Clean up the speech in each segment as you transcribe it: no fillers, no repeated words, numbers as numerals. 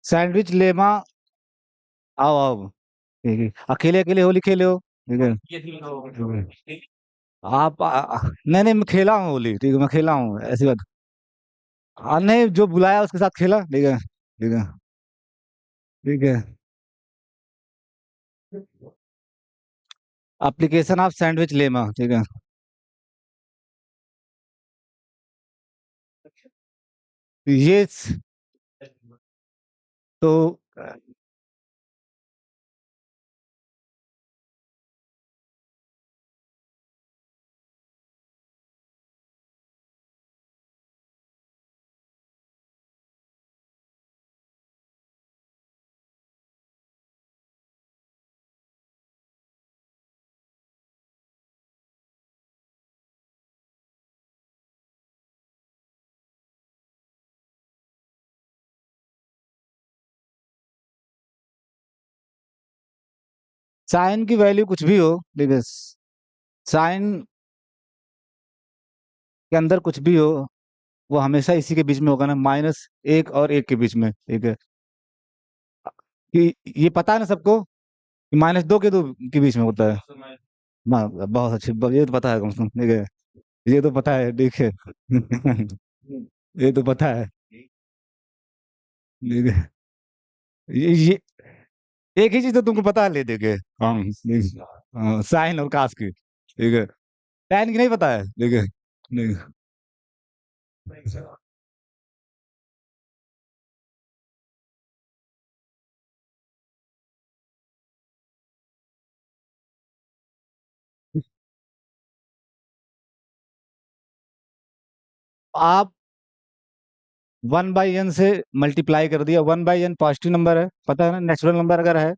Sandwich lemma. आओ आओ। ठीक है, अकेले अकेले होली खेले हो? ठीक है। ठीक है। आप नहीं नहीं, मैं खेला हूँ होली, ठीक है, मैं खेला हूँ, ऐसी बात। नहीं, जो बुलाया उसके साथ खेला, ठीक है। ठीक है। ठीक है। एप्लीकेशन ऑफ सैंडविच लेमा, ठीक है। ये तो साइन की वैल्यू कुछ भी हो, ठीक है। साइन के अंदर कुछ भी हो, वो हमेशा इसी के बीच में होगा ना, -1 और 1 के बीच में, ठीक है। कि ये पता है ना सबको कि -2 के 2 के बीच में होता है। बहुत अच्छे, ये तो पता है कम से कम, ठीक है। ये तो पता है, ठीक है। ये तो पता है, ठीक है। ये एक ही चीज तो तुमको पता है, ले देके। हाँ, साइन और कास की, ठीक है। टैन की नहीं पता है, ठीक है। नहीं। आप 1/n से मल्टीप्लाई कर दिया, 1/n पॉजिटिव नंबर है, पता है ना, नेचुरल नंबर अगर है।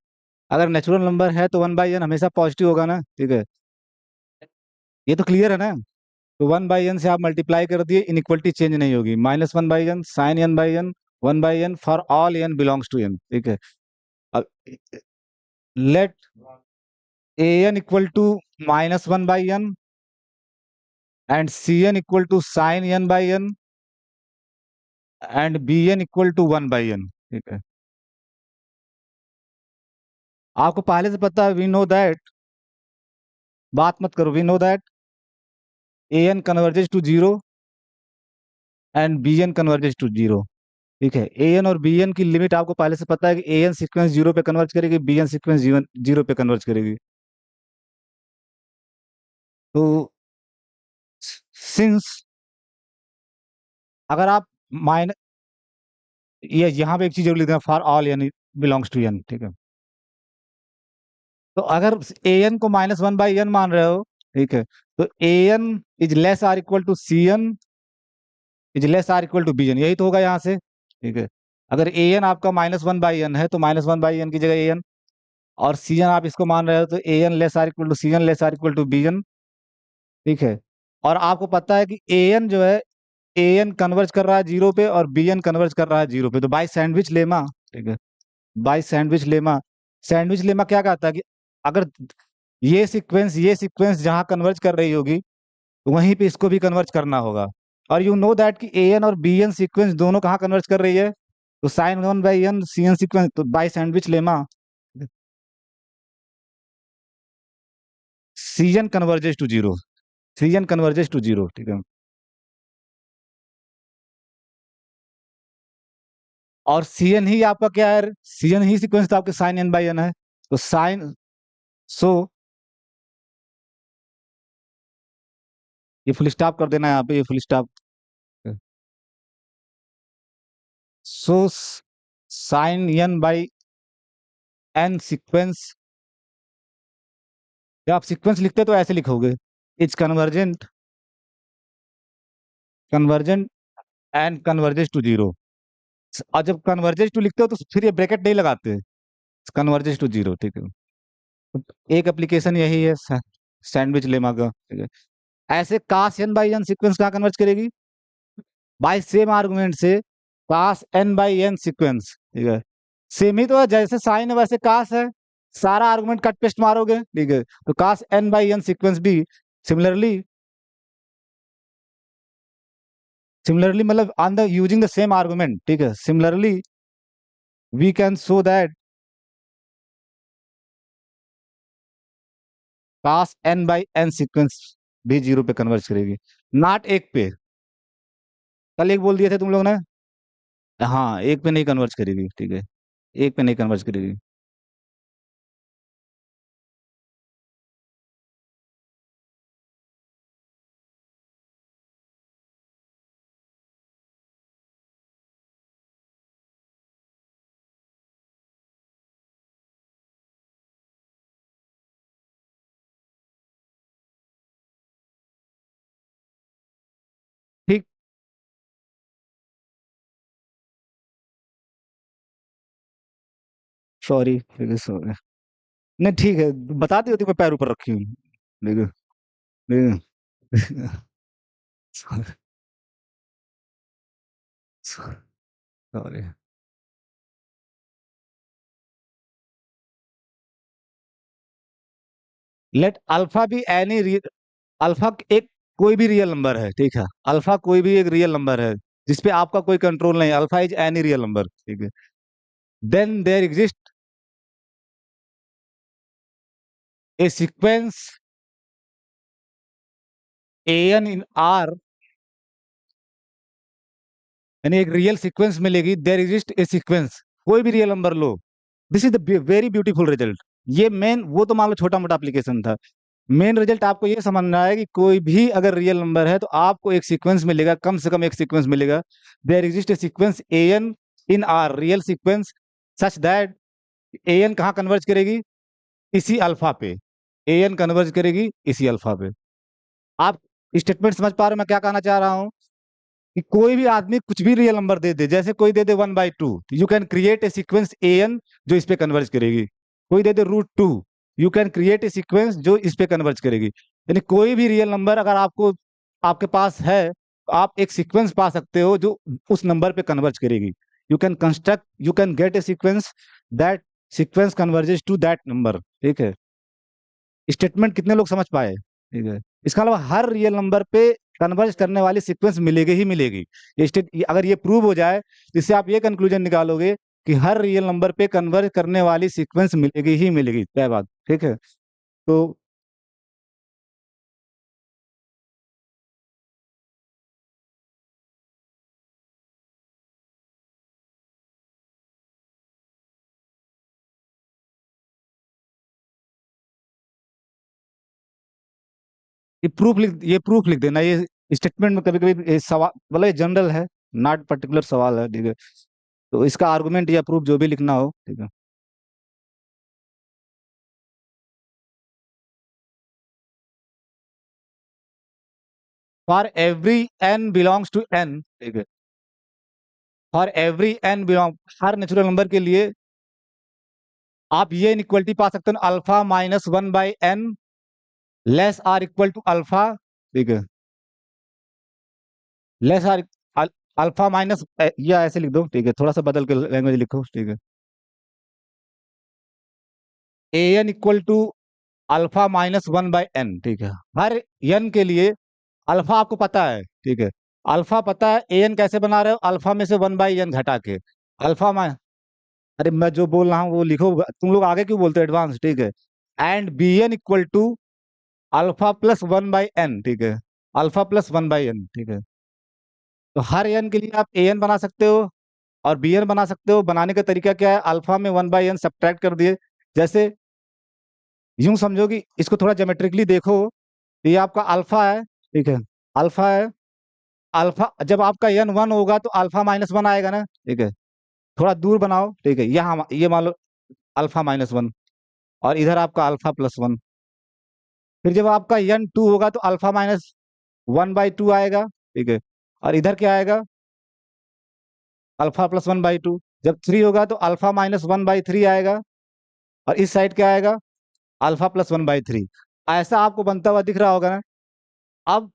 अगर नेचुरल नंबर है तो 1/n हमेशा पॉजिटिव होगा ना, ठीक है। ये तो क्लियर है ना। तो 1/n से आप मल्टीप्लाई कर दिए, इनइक्वलिटी चेंज नहीं होगी, -1/n sine n/n, 1/n for all n belongs to n, ठीक है। अब let an equal to -1/n and cn equal to sine n/n and bn equal to 1/n, ठीक है। आपको पहले से पता है, वी नो दैट, बात मत करो, we know that an converges to zero and bn converges to zero, ठीक है। an और bn की लिमिट आपको पहले से पता है कि an सीक्वेंस जीरो पे कन्वर्ज करेगी, bn सीक्वेंस जीरो जीरो पे कन्वर्ज करेगी। तो सिंस अगर आप माइन ये यहाँ पे एक चीज जरूर लिखना, for all n belongs to n, ठीक है। तो अगर an को -1/n मान रहे हो, ठीक है, तो an is less or equal to cn is less or equal to bn, यही तो होगा यहाँ से, ठीक है। अगर an आपका -1/n है तो -1/n की जगह an, और cn आप इसको मान रहे हो तो an less or equal to cn less or equal to bn, ठीक है। और आपको पता है कि an जो है, an कन्वर्ज कर रहा है जीरो पे और bn कन्वर्ज कर रहा है जीरो पे, तो बाय सैंडविच लेमा, ठीक है। बाय सैंडविच लेमा क्या कहता है कि अगर ये सीक्वेंस जहां कन्वर्ज कर रही होगी, तो वहीं पे इसको भी कन्वर्ज करना होगा। और यू नो दैट कि an और bn सीक्वेंस दोनों कहाँ कन्वर्ज कर रही है, तो साइन 1/n cn सीक्वेंस, तो by sandwich lemma cn converges to zero, cn converges to zero, ठीक है। और cn ही आपका क्या है, cn ही सीक्वेंस तो आपके साइन n/n है, तो साइन सो ये फुल स्टॉप कर देना, यहाँ पे ये full stop. So sine n/n sequence जब आप सीक्वेंस लिखते हो तो ऐसे लिखोगे, is convergent, convergent and converges to zero. और जब कन्वर्जेस टू लिखते हो तो फिर ये ब्रैकेट नहीं लगाते, कन्वर्जेस टू जीरो, ठीक है। तो एक एप्लीकेशन यही है सैंडविच लेमा का, ठीक है। ऐसे कास एन बाई एन सीक्वेंस कहाँ कन्वर्ज करेगी, बाय सेम आर्गुमेंट से, कास एन बाई एन सीक्वेंस, ठीक है। सेम ही तो है, जैसे साइन है वैसे कास है, सारा आर्गुमेंट कट पेस्ट मारोगे, ठीक है। तो cos n by n sequence भी सिमिलरली, सिमिलरली मतलब on the using the same argument, ठीक है, similarly we can show that cos n by n sequence भी जीरो पे कन्वर्ज करेगी, नॉट एक पे। कल एक बोल दिए थे तुम लोग ने, हाँ एक पे नहीं कन्वर्ज करेगी, ठीक है, एक पे नहीं कन्वर्ज करेगी। ठीक, सॉरी, ठीक है, सॉरी। नहीं ठीक है, बताती होती, मैं पैर ऊपर रखी हूँ, देखो, देखो। सॉरी। लेट अल्फा भी एनी, अल्फा एक कोई भी रियल नंबर है, ठीक है, अल्फा कोई भी एक रियल नंबर है जिसपे आपका कोई कंट्रोल नहीं, alpha is any real number, ठीक है। Then there exist a sequence a n in R, यानी एक रियल सीक्वेंस मिलेगी, देयर एग्जिस्ट ए सीक्वेंस, कोई भी रियल नंबर लो। This is the very beautiful result. ये मेन, वो तो मान लो छोटा मोटा एप्लीकेशन था, मेन रिजल्ट आपको ये समझना है कि कोई भी अगर रियल नंबर है तो आपको एक सीक्वेंस मिलेगा, कम से कम एक सीक्वेंस मिलेगा। There exist a sequence a n in R real sequence such that a n कहाँ कन्वर्ज करेगी, इसी अल्फा पे, ए एन कन्वर्ज करेगी इसी अल्फा पे। आप स्टेटमेंट समझ पा रहे हो मैं क्या कहना चाह रहा हूँ, कि कोई भी आदमी कुछ भी रियल नंबर दे दे, जैसे कोई दे दे 1/2, you can create a sequence a n जो इस पे कन्वर्ज करेगी। कोई दे दे √2, you can create a sequence जो इस पे कन्वर्ज करेगी। यानी कोई भी रियल नंबर अगर आपको, आपके पास है, तो आप एक सीक्वेंस पा सकते हो जो उस नंबर पे कन्वर्ज करेगी। You can construct, you can get a sequence that sequence converges to that number, ठीक है। स्टेटमेंट कितने लोग समझ पाए, ठीक है। इसका अलावा हर रियल नंबर पे कन्वर्ज करने वाली सीक्वेंस मिलेगी ही मिलेगी। अगर ये प्रूव हो जाए तो इससे आप ये कंक्लूजन निकालोगे कि हर रियल नंबर पे कन्वर्ज करने वाली सीक्वेंस मिलेगी ही मिलेगी, तय बात, ठीक है। तो ये प्रूफ लिख देना, ये स्टेटमेंट में कभी कभी सवाल मतलब ये जनरल है, नॉट पर्टिकुलर सवाल है, ठीक है। तो इसका आर्गुमेंट या प्रूफ जो भी लिखना हो, ठीक है। For every n belongs to N, ठीक है, फॉर एवरी एन बिलोंग, हर नेचुरल नंबर के लिए आप ये इनइक्वलिटी पा सकते हो, α-1/n less or equal to alpha, ठीक है, लेस आर, अल्फा माइनस, या ऐसे लिख दो, ठीक है, थोड़ा सा बदल के लैंग्वेज लिखो, ठीक है। A n equal to α-1/n, ठीक है। हर n के लिए अल्फा आपको पता है, ठीक है, अल्फा पता है, ए एन कैसे बना रहे हो, अल्फा में से 1/n घटा के, अल्फा मा अरे मैं जो बोल रहा हूँ वो लिखो, तुम लोग आगे क्यों बोलते हो एडवांस, ठीक है। And b n equal to α+1/n, ठीक है, α+1/n, ठीक है। तो हर एन के लिए आप ए एन बना सकते हो और बी एन बना सकते हो। बनाने का तरीका क्या है, अल्फा में 1/n सब्ट्रैक्ट कर दिए, जैसे यूं समझो कि इसको थोड़ा ज्योमेट्रिकली देखो, ये आपका अल्फा है, ठीक है, अल्फा है, अल्फा जब आपका एन 1 होगा तो α-1 आएगा ना, ठीक है। थोड़ा दूर बनाओ, ठीक है, यहाँ ये मान लो α-1, और इधर आपका α+1, फिर जब आपका n 2 होगा तो अल्फा माइनस 1/2 आएगा, ठीक है। और इधर क्या आएगा, अल्फा प्लस 1/2। जब 3 होगा तो अल्फा माइनस 1/3 आएगा, और इस साइड क्या आएगा, अल्फा प्लस 1/3। ऐसा आपको बनता हुआ दिख रहा होगा ना। अब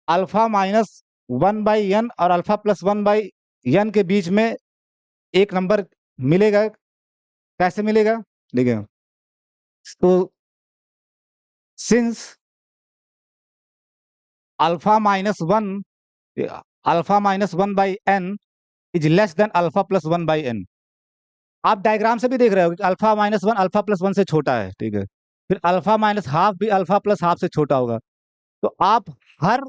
अल्फा माइनस 1/n और अल्फा प्लस 1/n के बीच में एक नंबर मिलेगा, कैसे मिलेगा, देखिए। तो since alpha minus 1, alpha minus 1/n is less than alpha plus 1/n। आप डायग्राम से भी देख रहे हो कि अल्फा माइनस 1 अल्फा प्लस 1 से छोटा है, ठीक है। फिर अल्फा माइनस हाफ भी अल्फा प्लस हाफ से छोटा होगा। तो आप हर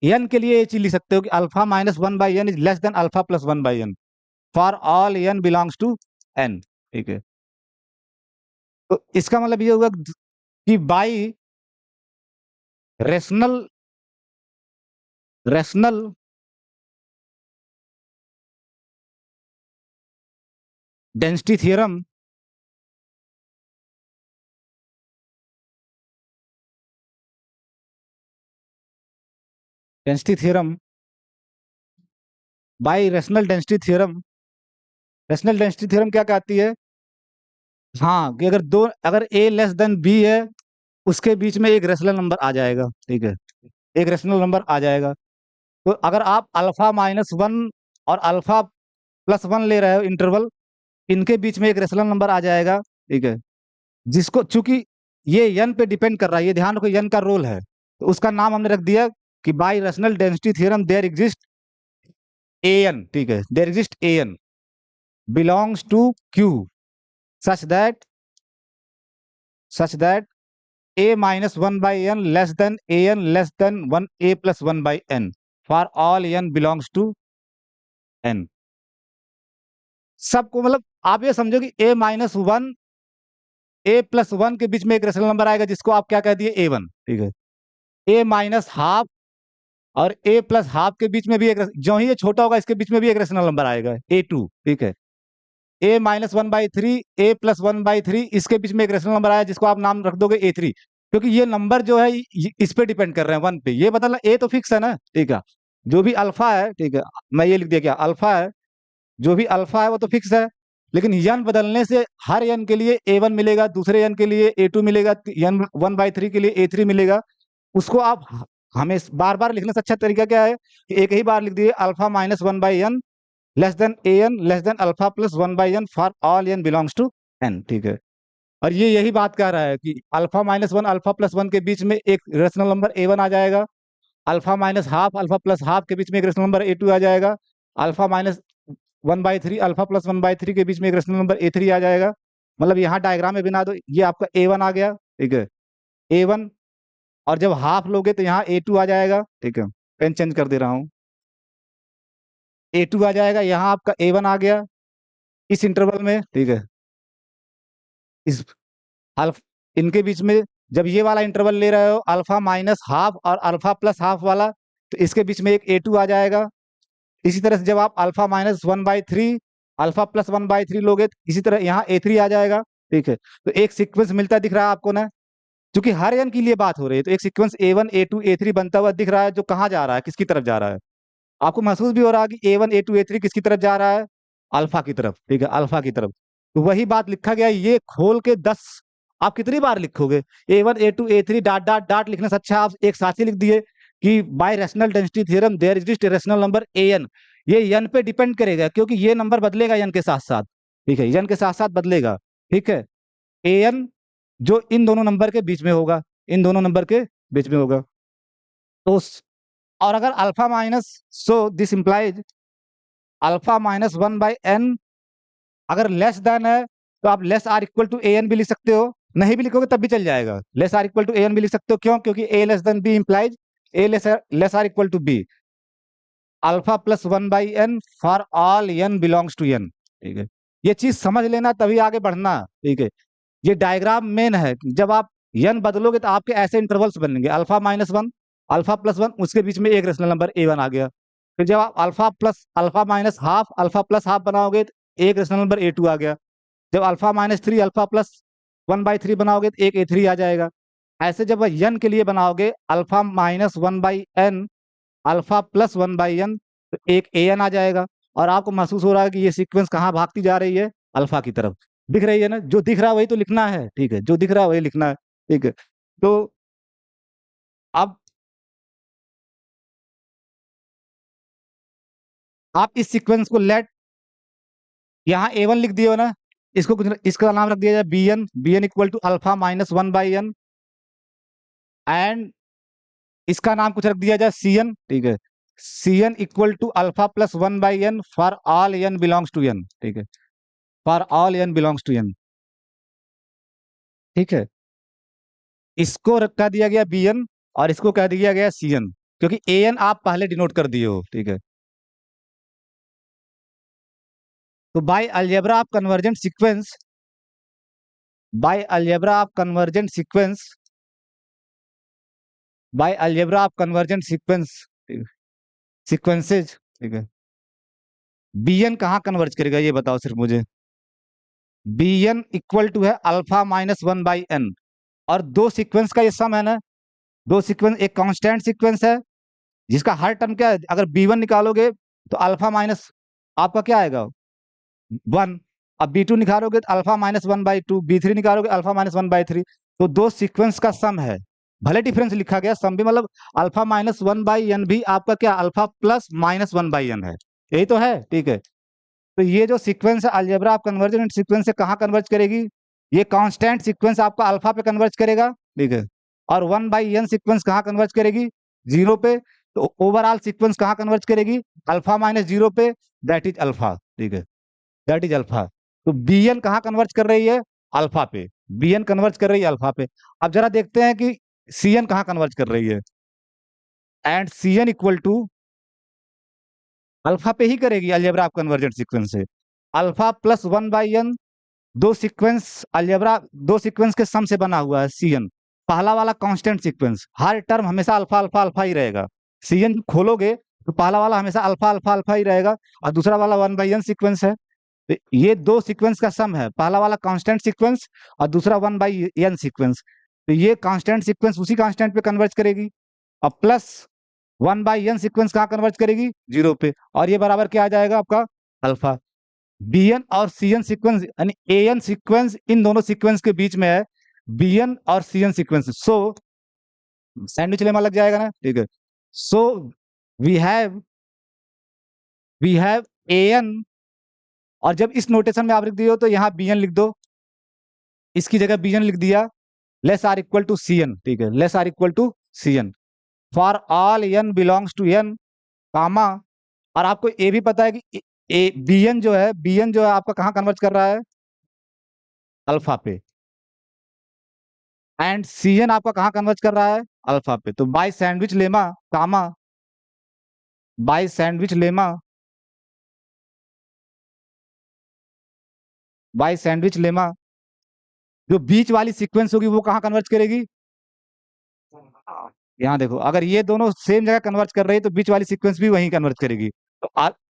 n के लिए ये चीज लिख सकते हो कि alpha minus 1/n is less than alpha plus 1/n for all n belongs to n, ठीक है। तो इसका मतलब ये हुआ कि by rational rational density theorem, density theorem by rational density theorem, rational density theorem क्या कहती है, हाँ, कि अगर a लेस देन b है, उसके बीच में एक रेशनल नंबर आ जाएगा, ठीक है। एक रेशनल नंबर आ जाएगा। तो अगर आप अल्फा माइनस 1 और अल्फा प्लस 1 ले रहे हो इंटरवल, इनके बीच में एक रेशनल नंबर आ जाएगा, ठीक है। जिसको चूंकि ये n पे डिपेंड कर रहा है, ये ध्यान रखो n का रोल है, तो उसका नाम हमने रख दिया कि by rational density theorem there exist an, ठीक है, there exist an belongs to q such that a minus 1/n less than an less than 1 a plus 1/n for all n belongs to n। सबको मतलब आप ये समझो कि a minus 1 a plus 1 के बीच में एक रेशनल नंबर आएगा, जिसको आप क्या कह दिए, a1, ठीक है। a माइनस हाफ और a प्लस हाफ के बीच में भी एक जो ही ये छोटा होगा इसके बीच में भी एक रेशनल नंबर आएगा, a2, ठीक है। a माइनस 1/3 a प्लस 1/3 इसके बीच में एक रेशनल नंबर आया, जिसको आप नाम रख दोगे a3, क्योंकि ये नंबर जो है इस पे डिपेंड कर रहे हैं 1 पे। ये बदलना, a तो फिक्स है ना, ठीक है। जो भी अल्फा है, ठीक है, मैं ये लिख दिया क्या, अल्फा है, जो भी अल्फा है वो तो फिक्स है। लेकिन यन बदलने से हर यन के लिए a1 मिलेगा, दूसरे यन के लिए a2 मिलेगा, यन 1/3 के लिए a3 मिलेगा। उसको आप हमें बार बार लिखने से अच्छा तरीका क्या है कि एक ही बार लिख दिए, alpha minus 1/n less than an less than alpha plus 1/n for all n belongs to n, ठीक है। और ये यही बात कह रहा है कि अल्फा माइनस 1 अल्फा प्लस 1 के बीच में एक रेशनल नंबर a1 आ जाएगा, alpha minus half alpha plus half के बीच में एक रेशनल नंबर a2 आ जाएगा, अल्फा माइनस 1/3 अल्फा प्लस 1/3 के बीच में एक रेशनल नंबर a3 आ जाएगा। मतलब यहाँ डायग्राम में बिना दो, ये आपका a1 आ गया, ठीक है, a1। और जब हाफ लोगे तो यहाँ a2 आ जाएगा, ठीक है। पेन चेंज कर दे रहा हूँ, a2 आ जाएगा, यहाँ आपका a1 आ गया इस इंटरवल में, ठीक है। इस अल्फ इनके बीच में जब ये वाला इंटरवल ले रहे हो, अल्फा माइनस हाफ और अल्फा प्लस हाफ वाला, तो इसके बीच में एक a2 आ जाएगा। इसी तरह से जब आप अल्फा माइनस 1/3 अल्फा प्लस 1/3 लोगे, तो इसी तरह यहाँ a3 आ जाएगा, ठीक है। तो एक सीक्वेंस मिलता दिख रहा है आपको ना, क्योंकि हर n के लिए बात हो रही है, तो एक सीक्वेंस a1 a2 a3 बनता हुआ दिख रहा है, जो कहाँ जा रहा है, किसकी तरफ जा रहा है। आपको महसूस भी हो रहा है कि a1 a2 a3 किसकी तरफ जा रहा है, अल्फा की तरफ, ठीक है, अल्फा की तरफ। तो वही बात लिखा गया, ये खोल के 10 आप कितनी बार लिखोगे, a1 a2 a3 dot dot dot लिखने से अच्छा आप एक साथ ही लिख दिए कि by rational density theorem there exist rational number an। ये n पे डिपेंड करेगा, क्योंकि ये नंबर बदलेगा n के साथ साथ, ठीक है, n के साथ साथ बदलेगा, ठीक है। an जो इन दोनों नंबर के बीच में होगा, इन दोनों नंबर के बीच में होगा। तो और अगर alpha minus, so this implies alpha minus 1/n अगर लेस देन है, तो आप less or equal to an भी लिख सकते हो, नहीं भी लिखोगे तब भी चल जाएगा, less or equal to an भी लिख सकते हो। क्यों, क्योंकि a less than b implies a less or equal to b, alpha plus 1/n for all n belongs to n, ठीक है। ये चीज समझ लेना, तभी आगे बढ़ना, ठीक है। ये डायग्राम मेन है कि जब आप n बदलोगे तो आपके ऐसे इंटरवल्स बनेंगे, अल्फा माइनस 1 अल्फा प्लस 1 उसके बीच में एक रेशनल नंबर a1 आ गया। फिर जब आप alpha minus half alpha plus half बनाओगे तो एक रेशनल नंबर a2 आ गया। जब अल्फा माइनस 3 अल्फा प्लस 1/3 बनाओगे तो एक a3 आ जाएगा। ऐसे जब n के लिए बनाओगे alpha minus one by n, alpha plus one by n, तो एक an आ जाएगा। और आपको महसूस हो रहा है कि ये सीक्वेंस कहाँ भागती जा रही है, अल्फा की तरफ। दिख रही है ना, जो दिख रहा है वही तो लिखना है, ठीक है, जो दिख रहा है वही लिखना है, ठीक है। तो अब आप इस सीक्वेंस को लेट, यहाँ A1 लिख दिए हो ना, इसको कुछ इसका नाम रख दिया जाए bn equal to alpha minus one by n, and इसका नाम कुछ रख दिया जाए Cn, ठीक है। Cn equal to alpha plus one by n for all n belongs to n, ठीक है, for all n belongs to n, ठीक है। इसको कह दिया गया bn और इसको कह दिया गया Cn, क्योंकि an आप पहले डिनोट कर दिए हो, ठीक है। तो by algebra of convergent sequence, by algebra of convergent sequence, by algebra of convergent sequence, sequences, ठीक है, bn कहाँ कन्वर्ज करेगा ये बताओ सिर्फ मुझे। bn इक्वल टू है alpha minus one by n, और दो सीक्वेंस का ये सम है ना, दो सीक्वेंस, एक कांस्टेंट सीक्वेंस है जिसका हर टर्म क्या है, अगर b1 निकालोगे तो अल्फा माइनस आपका क्या आएगा, वन। अब b2 निकालोगे तो alpha minus one by two, b3 निकालोगे alpha minus one by three. तो दो सीक्वेंस का सम है, भले डिफरेंस लिखा गया, सम भी मतलब alpha minus one by n भी आपका क्या alpha plus minus one by n है, यही तो है, ठीक है। तो ये जो सीक्वेंस है अलजेब्रा ऑफ कन्वर्जेंट सीक्वेंस से कहाँ कन्वर्ज करेगी, ये कांस्टेंट सीक्वेंस आपका अल्फा पे कन्वर्ज करेगा, ठीक है। और वन बाई एन सीक्वेंस कहाँ कन्वर्ज करेगी, जीरो पे। तो ओवरऑल सीक्वेंस कहाँ कन्वर्ज करेगी, अल्फा माइनस जीरो पे, दैट इज अल्फा, ठीक है, दैट इज अल्फा। तो bn कहाँ कन्वर्ज कर रही है, अल्फा पे, bn कन्वर्ज कर रही है अल्फा पे। अब जरा देखते हैं कि cn कहाँ कन्वर्ज कर रही है, and cn equal to alpha पे ही करेगी अलजेब्रा ऑफ कन्वर्जेंट सीक्वेंस से, alpha plus one by n, दो सीक्वेंस अलजेब्रा, दो सीक्वेंस के सम से बना हुआ है Cn। पहला वाला कांस्टेंट सीक्वेंस, हर टर्म हमेशा अल्फा अल्फा अल्फा ही रहेगा। Cn जब खोलोगे तो पहला वाला हमेशा अल्फा अल्फा अल्फा ही रहेगा, और दूसरा वाला वन बाई एन सीक्वेंस है। तो ये दो सीक्वेंस का सम है, पहला वाला कांस्टेंट सीक्वेंस और दूसरा वन बाई एन सीक्वेंस। तो ये कांस्टेंट सीक्वेंस उसी कांस्टेंट पे कन्वर्ज करेगी, और plus one by n sequence कहाँ कन्वर्ज करेगी, जीरो पे, और ये बराबर क्या आ जाएगा आपका, अल्फा। bn और cn सीक्वेंस यानी an सीक्वेंस इन दोनों सीक्वेंस के बीच में है, bn और cn sequence. So sandwich lemma लग जाएगा ना, ठीक है। So we have we have an, और जब इस नोटेशन में आप लिख दिए हो तो यहाँ bn लिख दो, इसकी जगह bn लिख दिया, less or equal to cn, ठीक है, less or equal to cn for all n belongs to n, comma. और आपको ये भी पता है कि bn जो है आपका कहाँ कन्वर्ज कर रहा है, अल्फा पे, एंड cn आपका कहाँ कन्वर्ज कर रहा है, अल्फा पे। तो by sandwich lemma, comma, by sandwich lemma, by sandwich lemma, जो बीच वाली सीक्वेंस होगी वो कहाँ कन्वर्ज करेगी, यहाँ देखो, अगर ये दोनों सेम जगह कन्वर्ज कर रही है तो बीच वाली सीक्वेंस भी वहीं कन्वर्ज करेगी। तो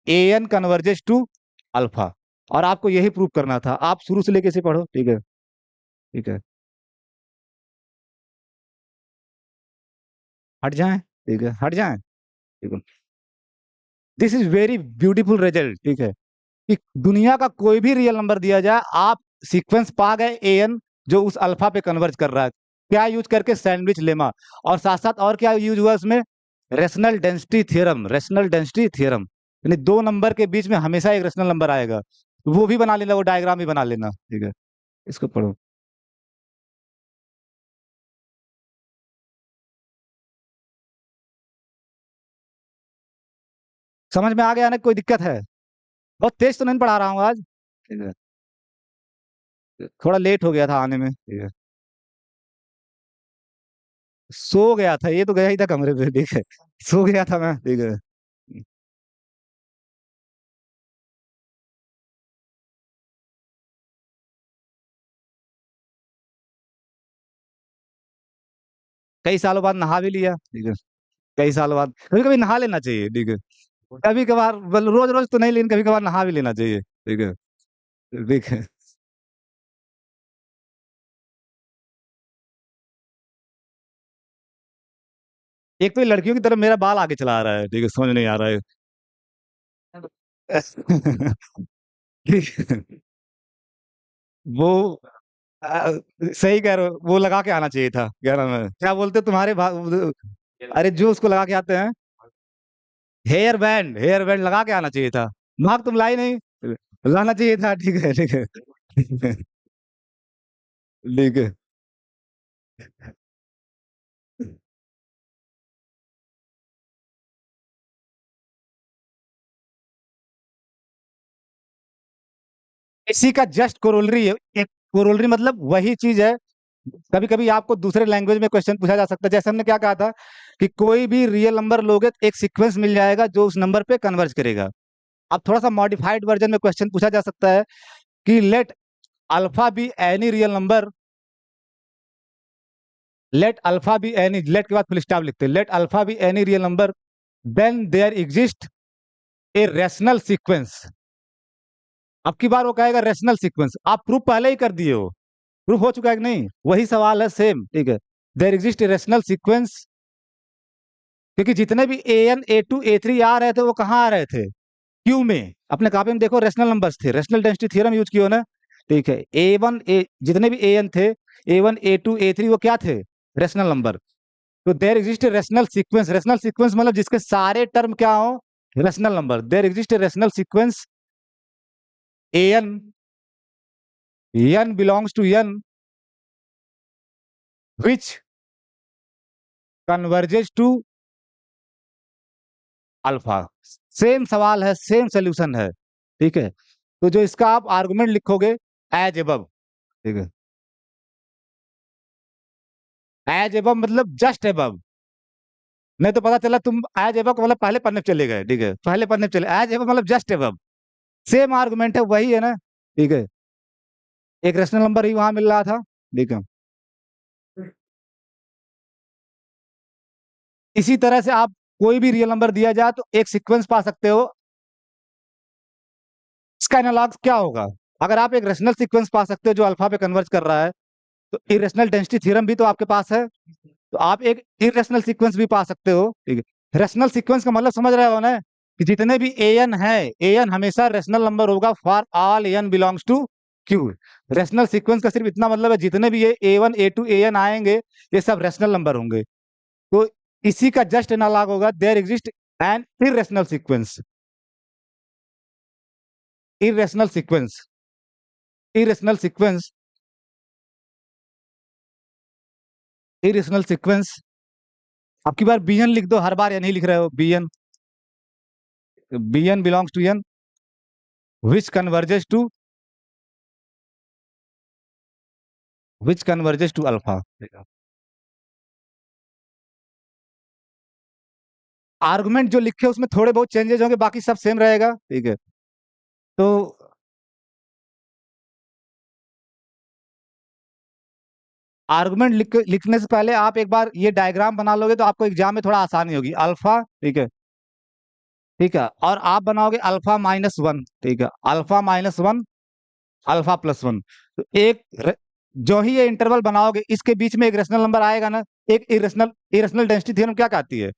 an कन्वर्जेस टू अल्फा, और आपको यही प्रूव करना था, आप शुरू से लेके इसे पढ़ो, ठीक है, ठीक है, हट जाएं, ठीक है, हट जाएं, ठीक है। This is very beautiful result, ठीक है, कि दुनिया का कोई भी रियल नंबर दिया जाए, आप सीक्वेंस पा गए an जो उस अल्फा पे कन्वर्ज कर रहा है, क्या यूज करके, सैंडविच लेमा। और साथ साथ और क्या यूज हुआ इसमें, rational density theorem, rational density theorem, यानी दो नंबर के बीच में हमेशा एक रेशनल नंबर आएगा, वो भी बना लेना, वो डायग्राम भी बना लेना, ठीक है। इसको पढ़ो। समझ में आ गया ना, कोई दिक्कत है, बहुत तेज तो नहीं पढ़ा रहा हूँ आज, ठीक है, थोड़ा लेट हो गया था आने में, ठीक है, सो गया था, ये तो गया ही था कमरे पे, ठीक है, सो गया था मैं, ठीक है। कई सालों बाद नहा भी लिया, ठीक है, कई सालों बाद कभी कभी नहा लेना चाहिए, ठीक है, कभी कभार, रोज रोज तो नहीं, लेकिन कभी कभार नहा भी लेना चाहिए, ठीक है, ठीक है। एक तो ये लड़कियों की तरफ मेरा बाल आगे चला रहा है, ठीक है, समझ नहीं आ रहा है। ठीक है। वो आ, सही कह रहे हो, वो लगा के आना चाहिए था, क्या नाम है, क्या बोलते तुम्हारे अरे जो उसको लगा के आते हैं, हेयर बैंड लगा के आना चाहिए था। मार्क तुम लाई नहीं, लाना चाहिए था, ठीक है ठीक है। ठीक है। इसी का जस्ट कोरोलरी है, एक कोरोलरी मतलब वही चीज है। कभी कभी आपको दूसरे लैंग्वेज में क्वेश्चन पूछा जा सकता है, जैसे हमने क्या कहा था कि कोई भी रियल नंबर लोगे तो एक सीक्वेंस मिल जाएगा जो उस नंबर पे कन्वर्ज करेगा। अब थोड़ा सा मॉडिफाइड वर्जन में क्वेश्चन पूछा जा सकता है कि let alpha be any real number, let alpha be any, let के बाद फुल स्टॉप लिखते हैं, let alpha be any real number then there exist a rational sequence. अब की बार वो कहेगा रेशनल सीक्वेंस, आप प्रूफ पहले ही कर दिए हो, प्रूफ हो चुका है कि नहीं, वही सवाल है सेम, ठीक है। There exist a rational sequence, क्योंकि जितने भी a n a two a three आ रहे थे वो कहाँ आ रहे थे, क्यू में। अपने कॉपी में देखो रेशनल नंबर्स थे, रेशनल डेंसिटी थ्योरम यूज किया ना, ठीक है। ए वन ए जितने भी ए एन थे, a one a two a three वो क्या थे, रेशनल नंबर। तो there exist rational sequence, rational sequence मतलब जिसके सारे टर्म क्या हो, rational number. There exist rational sequence a n, n belongs to n which converges to alpha. Same सवाल है, सेम सोल्यूशन है, ठीक है। तो जो इसका आप आर्गुमेंट लिखोगे, एज एबव, ठीक है। एज एबव मतलब जस्ट एबव, नहीं तो पता चला तुम एज एबव मतलब पहले पन्ने पे चले गए, ठीक है, पहले पन्ने पे चले, एज एबव मतलब जस्ट एबव। सेम आर्गुमेंट है, वही है ना, ठीक है। एक रेशनल नंबर ही वहां मिल रहा था, ठीक है। इसी तरह से आप कोई भी रियल नंबर दिया जाए तो एक सीक्वेंस पा सकते हो। इसका एनालॉग क्या होगा, अगर आप एक रेशनल सीक्वेंस पा सकते हो जो अल्फा पे कन्वर्ज कर रहा है, तो इरेशनल डेंसिटी थ्योरम भी तो आपके पास है, तो आप एक इरेशनल सीक्वेंस भी पा सकते हो, ठीक है। रेशनल सीक्वेंस का मतलब समझ रहे हो ना, कि जितने भी ए एन है, ए एन हमेशा रेशनल नंबर होगा for all n belongs to Q. Rational sequence का सिर्फ इतना मतलब है, जितने भी ये a one a two a n आएंगे ये सब रेशनल नंबर होंगे। तो इसी का जस्ट एनालॉग होगा, there exist an irrational sequence, irrational sequence, irrational sequence, irrational sequence. अब की बार bn लिख दो, हर बार या नहीं लिख रहे हो bn, bn belongs to n which converges to, which converges to alpha. Argument जो लिखे उसमें थोड़े बहुत चेंजेस होंगे, बाकी सब सेम रहेगा, ठीक है। तो आर्गुमेंट लिखने से पहले आप एक बार ये डायग्राम बना लोगे तो आपको एग्जाम में थोड़ा आसानी होगी। अल्फा, ठीक है, ठीक है, और आप बनाओगे अल्फा माइनस वन, ठीक है, alpha minus one, alpha plus one. तो जो ही ये इंटरवल बनाओगे इसके बीच में एक रेशनल नंबर आएगा ना, एक इरेशनल, इरेशनल डेंसिटी थ्योरम क्या कहती है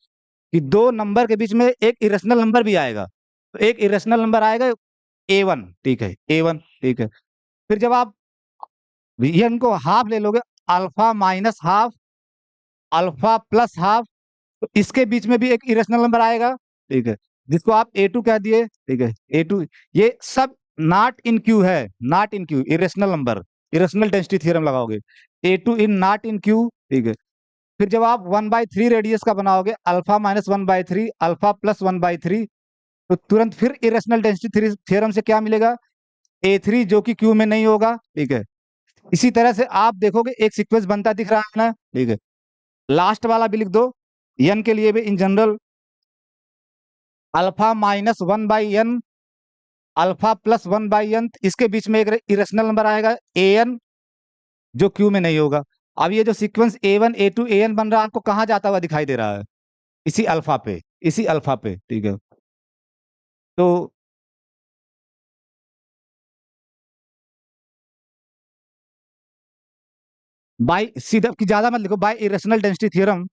कि दो नंबर के बीच में एक इरेशनल नंबर भी आएगा, तो एक इरेशनल नंबर आएगा ए वन, ठीक है, ए वन, ठीक है। फिर जब आप ये इनको हाफ ले लोगे, alpha minus half, alpha plus half, तो इसके बीच में भी एक इरेशनल नंबर आएगा, ठीक है, जिसको आप ए टू कह दिए, ठीक है, ए टू। ये सब नॉट इन क्यू है, not in Q, irrational number, irrational density theorem लगाओगे, a two in not in Q, ठीक है। फिर जब आप वन बाई थ्री रेडियस का बनाओगे, alpha minus one by three, alpha plus one by three, तो तुरंत फिर इरेशनल डेंसिटी थ्योरम से क्या मिलेगा, ए थ्री जो कि क्यू में नहीं होगा, ठीक है। इसी तरह से आप देखोगे एक सीक्वेंस बनता दिख रहा है ना, ठीक है। लास्ट वाला भी लिख दो, एन के लिए भी in general, alpha minus one by n, alpha plus one by n, इसके बीच में एक इरेशनल नंबर आएगा ए एन जो क्यू में नहीं होगा। अब ये जो sequence a one a two a n बन रहा है आपको कहाँ जाता हुआ दिखाई दे रहा है, इसी अल्फा पे, इसी अल्फा पे, ठीक है। तो बाई सीधा की ज्यादा मत लिखो, by irrational density theorem,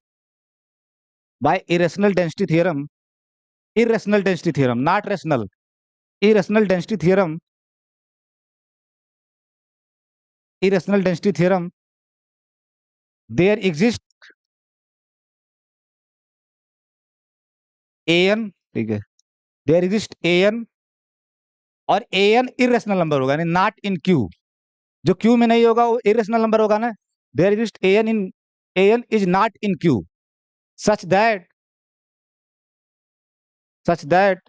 by irrational density theorem, irrational density theorem, not rational, irrational density theorem, irrational density theorem, there exist n, ठीक है, देयर एग्जिस्ट एन, और एन इरेशनल नंबर होगा, यानी नॉट इन क्यू, जो Q में नहीं होगा वो इरेशनल नंबर होगा ना। There exist n in, n is not in Q, such that, such that,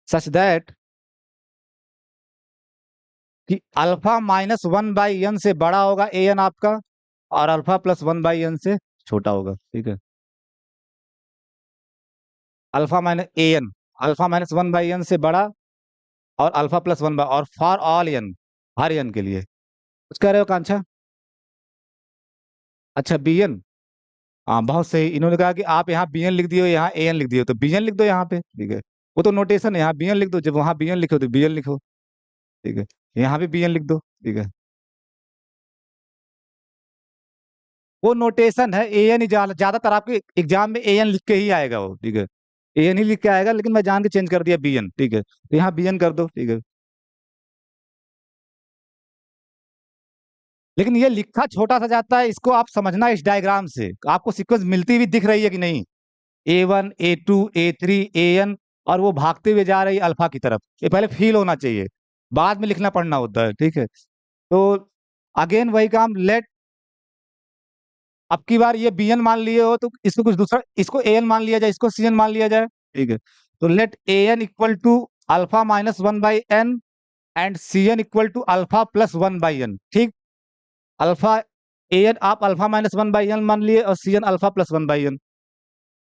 such that कि alpha minus one by n से बड़ा होगा ए एन आपका, और alpha plus one by n से छोटा होगा, ठीक है। Alpha minus a n, alpha minus one by n से बड़ा, और अल्फा प्लस वन बाई, और फॉर ऑल एन, हर एन के लिए। कुछ कह रहे हो कांक्षा? अच्छा बी एन, हाँ बहुत सही, इन्होंने कहा कि आप यहाँ बी एन लिख दियो, यहाँ ए एन लिख दियो, तो बी एन लिख दो यहाँ पे, ठीक है। वो तो नोटेशन है, यहाँ बी एन लिख दो, जब वहाँ बी एन लिखो तो बी एन लिखो, ठीक है। यहाँ भी बी एन लिख दो, ठीक है। वो नोटेशन है, ए एन ही, ज्यादातर आपके एग्जाम में ए एन लिख के ही आएगा वो, ठीक है। ए एन ही लिख के आएगा, लेकिन मैं जान के चेंज कर दिया बी एन, ठीक है, तो यहाँ बी एन कर दो, ठीक है। लेकिन ये लिखा छोटा सा जाता है, इसको आप समझना इस डायग्राम से, आपको सीक्वेंस मिलती हुई दिख रही है कि नहीं, a one, a two, a three, a n, और वो भागते हुए जा रही है अल्फा की तरफ, ये पहले फील होना चाहिए, बाद में लिखना पड़ना होता है, ठीक है। तो अगेन वही काम, लेट, अब की बार ये बी एन मान लिए हो तो इसको कुछ दूसरा, इसको ए एन मान लिया जाए, इसको सी एन मान लिया जाए, ठीक है। तो let a n equal to alpha minus one by n, and c n equal to alpha plus one by n, ठीक। अल्फा, ए एन आप alpha minus one by n मान लिए, और c n alpha plus one by n,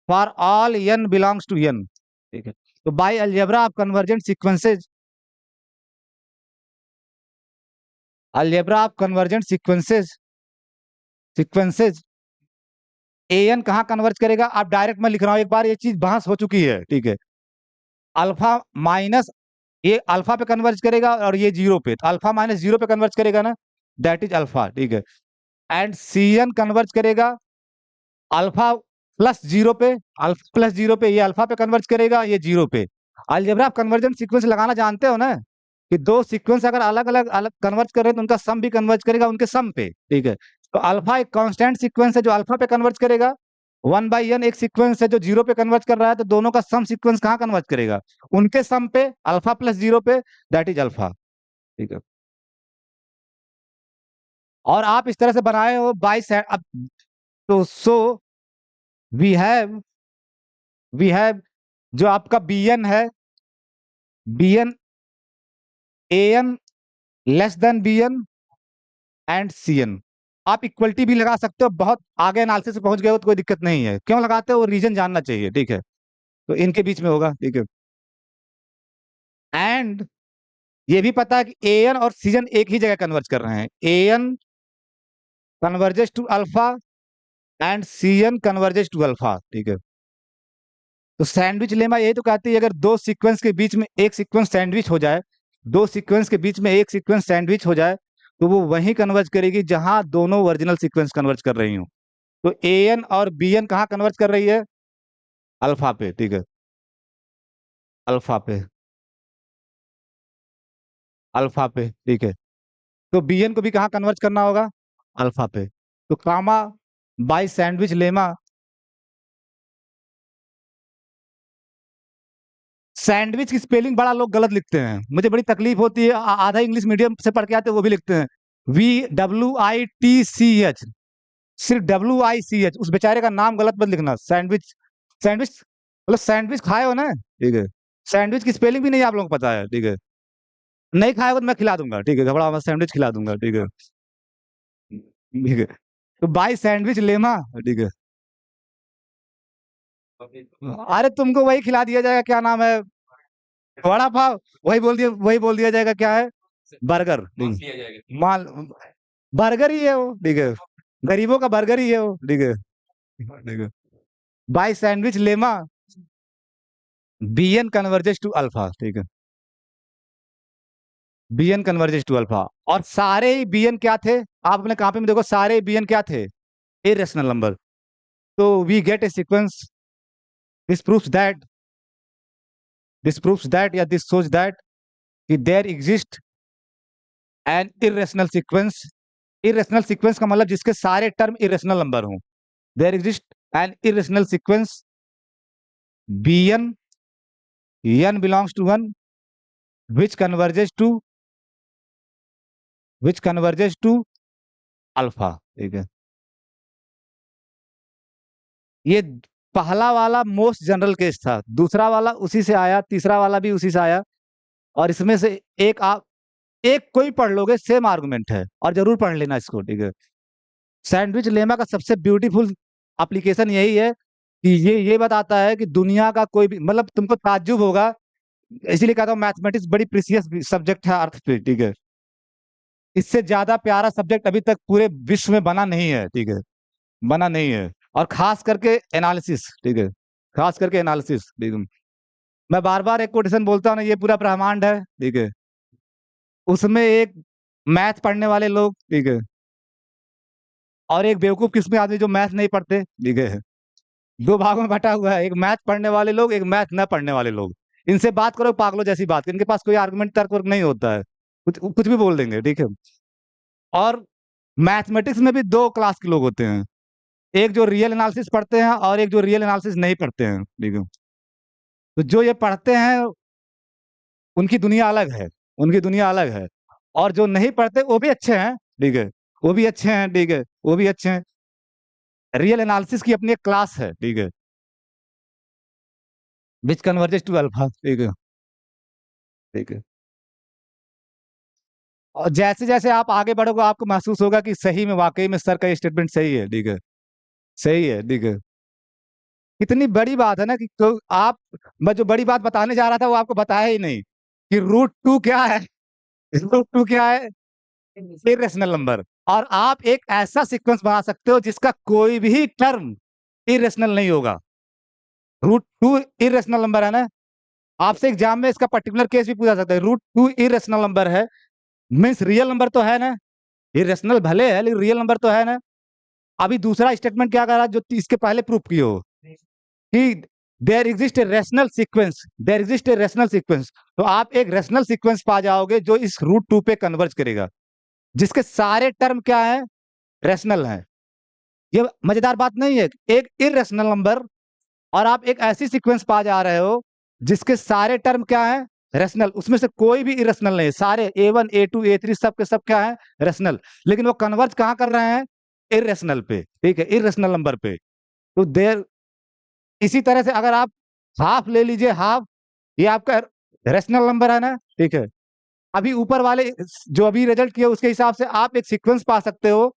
for all n belongs to N, ठीक है। तो by algebra of convergent sequences, algebra of convergent sequences, sequences, a n कहाँ converge करेगा, आप direct मैं लिख रहा हूं, एक बार ये चीज बहस हो चुकी है, ठीक है। अल्फा माइनस, ये अल्फा पे कन्वर्ज करेगा, और ये जीरो पे, तो अल्फा माइनस जीरो पे कन्वर्ज करेगा ना, दैट इज अल्फा, ठीक है। एंड सी एन कन्वर्ज करेगा अल्फा प्लस जीरो पे, अल्फा प्लस जीरो पे, ये अल्फा पे कन्वर्ज करेगा, ये जीरो पे। अलजेब्रा कन्वर्जेंट सीक्वेंस लगाना जानते हो ना, कि दो सीक्वेंस अगर अलग अलग अलग कन्वर्ज कर रहे हैं तो उनका सम भी कन्वर्ज करेगा उनके सम पे, ठीक है। तो अल्फा एक कांस्टेंट सीक्वेंस है जो अल्फा पे कन्वर्ज करेगा, वन बाई एन एक सीक्वेंस है जो जीरो पे कन्वर्ज कर रहा है, तो दोनों का सम सीक्वेंस कहाँ कन्वर्ज करेगा, उनके सम पे, अल्फा प्लस जीरो पे, दैट इज अल्फा, ठीक है। और आप इस तरह से बनाए हो बाई अब, तो सो वी हैव जो आपका बी एन है, b n, a n less than b n, and c n. आप इक्वलिटी भी लगा सकते हो, बहुत आगे एनालिसिस से पहुंच गए हो तो कोई दिक्कत नहीं है, क्यों लगाते हो वो रीजन जानना चाहिए, ठीक है। तो इनके बीच में होगा, ठीक है। एंड ये भी पता है कि ए एन और सी एन एक ही जगह कन्वर्ज कर रहे हैं, a n converges to alpha, and c n converges to alpha, ठीक है। तो सैंडविच लेमा यही तो कहती है, अगर दो सीक्वेंस के बीच में एक सीक्वेंस सैंडविच हो जाए, दो सीक्वेंस के बीच में एक सीक्वेंस सैंडविच हो जाए, तो वो वहीं कन्वर्ज करेगी जहां दोनों ओरिजिनल सीक्वेंस कन्वर्ज कर रही हूँ। तो ए एन और बी एन कहाँ कन्वर्ज कर रही है, अल्फा पे, ठीक है, अल्फा पे, अल्फा पे, ठीक है। तो बी एन को भी कहाँ कन्वर्ज करना होगा, अल्फा पे। तो कामा बाय सैंडविच लेमा, सैंडविच की स्पेलिंग बड़ा लोग गलत लिखते हैं, मुझे बड़ी तकलीफ होती है, आधा इंग्लिश मीडियम से पढ़ के आते हैं वो भी लिखते हैं V W I T C H, सिर्फ डब्ल्यू आई सी एच, उस बेचारे का नाम गलत मत लिखना, सैंडविच, सैंडविच मतलब सैंडविच खाए हो ना, ठीक है। सैंडविच की स्पेलिंग भी नहीं आप लोगों को पता है, ठीक है। नहीं खाएगा तो मैं खिला दूंगा, ठीक है, घबरा मत, सैंडविच खिला दूंगा, ठीक है, ठीक है। तो बाई सैंडविच लेमा, ठीक है। अरे तुमको वही खिला दिया जाएगा, क्या नाम है, वड़ा पाव, वही बोल दिया जाएगा, क्या है, बर्गर, माल, बर्गर ही है वो, ठीक है, गरीबों का बर्गर ही है वो, ठीक है, ठीक है। By sandwich lemma, b n converges to alpha, ठीक है। B n converges to alpha, और सारे ही बी एन क्या थे, आप अपने कॉपी में देखो, सारे बी एन क्या थे, इरेशनल नंबर। तो we get a sequence, this proves that, या दिस शोज दैट कि there exist an irrational sequence. Irrational sequence का मतलब जिसके सारे टर्म इरेशनल नंबर हों। There exist an irrational sequence b n, n belongs to one, which converges to, alpha. ठीक है, ये पहला वाला मोस्ट जनरल केस था, दूसरा वाला उसी से आया, तीसरा वाला भी उसी से आया, और इसमें से एक आप, एक कोई पढ़ लोगे, सेम आर्गुमेंट है, और जरूर पढ़ लेना इसको। ठीक है, सैंडविच लेमा का सबसे ब्यूटीफुल एप्लीकेशन यही है कि ये बताता है कि दुनिया का कोई भी, मतलब तुमको ताज्जुब होगा, इसीलिए कहता हूँ मैथमेटिक्स बड़ी प्रीसियस सब्जेक्ट है अर्थ पे। ठीक है, इससे ज्यादा प्यारा सब्जेक्ट अभी तक पूरे विश्व में बना नहीं है। ठीक है, बना नहीं है, और खास करके एनालिसिस। ठीक है, खास करके एनालिसिस। ठीक है, मैं बार बार एक कोटेशन बोलता हूँ ना, ये पूरा ब्रह्मांड है। ठीक है, उसमें एक मैथ पढ़ने वाले लोग, ठीक है, और एक बेवकूफ किस्म आदमी जो मैथ नहीं पढ़ते। ठीक है, दो भागों में बटा हुआ है, एक मैथ पढ़ने वाले लोग, एक मैथ न पढ़ने वाले लोग। इनसे बात करो पागलों जैसी बात, इनके पास कोई आर्गुमेंट तर्क वर्क नहीं होता है, कुछ भी बोल देंगे। ठीक है, और मैथमेटिक्स में भी दो क्लास के लोग होते हैं, एक जो रियल एनालिसिस पढ़ते हैं और एक जो रियल एनालिसिस नहीं पढ़ते हैं। ठीक है, तो जो ये पढ़ते हैं उनकी दुनिया अलग है, उनकी दुनिया अलग है, और जो नहीं पढ़ते वो भी अच्छे हैं। ठीक है, वो भी अच्छे हैं। ठीक है, वो भी अच्छे हैं, रियल एनालिसिस की अपनी एक क्लास है। ठीक है, विच कन्वर्जेस टू अल्फा। ठीक है, ठीक है, और जैसे जैसे आप आगे बढ़ोगे आपको महसूस होगा कि सही में वाकई में सर का ये स्टेटमेंट सही है। ठीक है, सही है। ठीक है, इतनी बड़ी बात है ना कि तो आप, मैं जो बड़ी बात बताने जा रहा था वो आपको बताया ही नहीं कि रूट टू क्या है। रूट टू क्या है? Irrational number. और आप एक ऐसा सीक्वेंस बना सकते हो जिसका कोई भी टर्म इरेशनल नहीं होगा। रूट टू इरेशनल नंबर है ना, आपसे एग्जाम में इसका पर्टिकुलर केस भी पूछा सकता है, रूट टू इरेशनल नंबर है, मीन्स रियल नंबर तो है ना, इरेशनल भले है लेकिन रियल नंबर तो है ना। अभी दूसरा स्टेटमेंट क्या कर रहा है जो इसके पहले प्रूफ किए हो कि there exist a rational sequence, there exist a rational sequence, तो आप एक रेशनल सीक्वेंस पा जाओगे जो इस रूट टू पे कन्वर्ज करेगा, जिसके सारे टर्म क्या है, रेशनल है। ये मजेदार बात नहीं है, एक इरेशनल नंबर और आप एक ऐसी सीक्वेंस पा जा रहे हो जिसके सारे टर्म क्या है, रेशनल, उसमें से कोई भी इरेशनल नहीं है, सारे A1 A2 A3 सब के सब क्या है, रेशनल, लेकिन वो कन्वर्ज कहाँ कर रहे हैं, इरेशनल पे। ठीक है, इरेशनल नंबर पे। तो देर, इसी तरह से अगर आप हाफ ले लीजिए, हाफ, ये आपका रेशनल नंबर है ना। ठीक है, अभी ऊपर वाले जो अभी रिजल्ट किया उसके हिसाब से आप एक सीक्वेंस पा सकते हो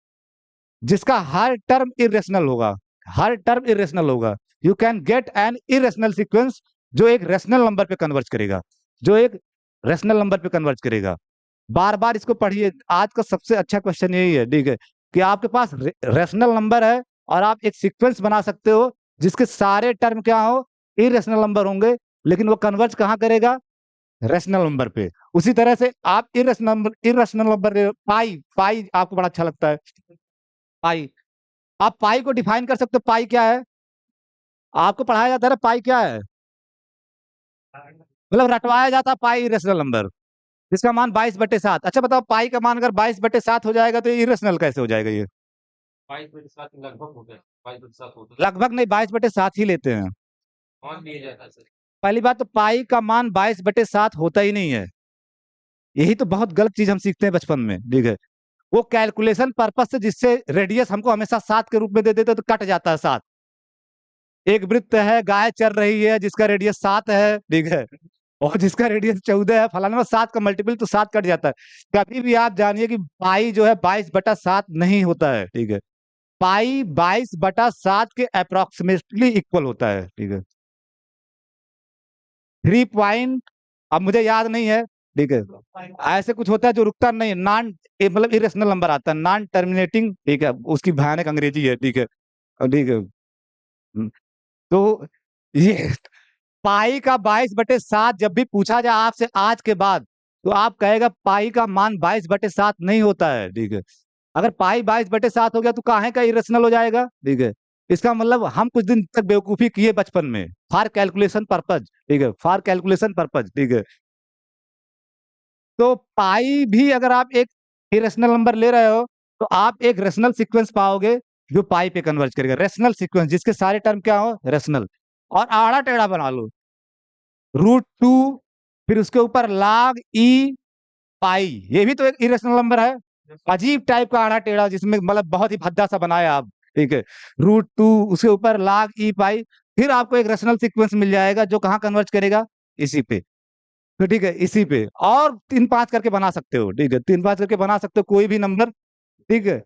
जिसका हर टर्म इरेशनल होगा, हर टर्म इरेशनल होगा। You can get an irrational sequence जो एक रेशनल नंबर पे कन्वर्ज करेगा, जो एक रेशनल नंबर पे कन्वर्ज करेगा। बार बार इसको पढ़िए, आज का सबसे अच्छा क्वेश्चन यही है। ठीक है, कि आपके पास रेशनल नंबर है और आप एक सीक्वेंस बना सकते हो जिसके सारे टर्म क्या हो, इरेशनल नंबर होंगे, लेकिन वो कन्वर्ज कहाँ करेगा, रेशनल नंबर पे। उसी तरह से आप इरेशनल नंबर, पाई, पाई आपको बड़ा अच्छा लगता है, पाई, आप पाई को डिफाइन कर सकते हो, पाई क्या है, आपको पढ़ाया जाता है ना पाई क्या है, मतलब रटवाया जाता है पाई इरेशनल नंबर जिसका मान 22/7। अच्छा बताओ, पाई का मान अगर 22/7 हो जाएगा तो ये इरेशनल कैसे हो जाएगा, ये 22/7 लगभग हो गया, 22/7 होता है, लगभग नहीं, 22/7 ही लेते हैं। मान लिया जाता है सर। पहली बात तो पाई का मान 22/7 होता ही नहीं है, यही तो बहुत गलत चीज हम सीखते हैं बचपन में। ठीक है, वो कैलकुलेशन पर्पज से, जिससे रेडियस हमको हमेशा 7 के रूप में दे देते तो कट जाता है 7। एक वृत्त है, गाय चल रही है जिसका रेडियस 7 है। ठीक है, और जिसका रेडियस 14 है, फलाना में 7 का मल्टीपल तो 7 कट जाता है। कभी भी आप जानिए कि पाई जो है 22/7 नहीं होता है। ठीक है, पाई 22/7 के अप्रोक्सीमेटली इक्वल होता है। ठीक है, 3 पॉइंट, अब मुझे याद नहीं है। ठीक है, ऐसे कुछ होता है जो रुकता नहीं है, नॉन, मतलब इरेशनल नंबर आता है, नॉन टर्मिनेटिंग। ठीक है, उसकी भयानक अंग्रेजी है। ठीक है, ठीक है, तो ये पाई का 22/7 जब भी पूछा जाए आपसे आज के बाद, तो आप कहेगा पाई का मान 22/7 नहीं होता है, ठीक है। अगर पाई 22/7 हो गया तो काहे का इरेशनल हो जाएगा, ठीक है। इसका मतलब हम कुछ दिन तक बेवकूफी किए बचपन में, फॉर कैलकुलेशन पर्पज, ठीक है, फॉर कैलकुलेशन पर्पज, ठीक है। तो पाई भी अगर आप एक इरेशनल नंबर ले रहे हो तो आप एक रेशनल सीक्वेंस पाओगे जो पाई पे कन्वर्ज करेगा, रेशनल सीक्वेंस जिसके सारे टर्म क्या हो, रेशनल। और आड़ा टेढ़ा बना लो, √2, फिर उसके ऊपर log ई पाई, ये भी तो एक इरेशनल नंबर है। अजीब टाइप का आड़ा टेढ़ा जिसमें मतलब बहुत ही भद्दा सा बनाया आप, ठीक है। √2 उसके ऊपर log ई पाई, फिर आपको एक रेशनल सीक्वेंस मिल जाएगा जो कहाँ कन्वर्ज करेगा, इसी पे। तो ठीक है, इसी पे और 3-5 करके बना सकते हो, ठीक है, 3-5 करके बना सकते हो कोई भी नंबर, ठीक है।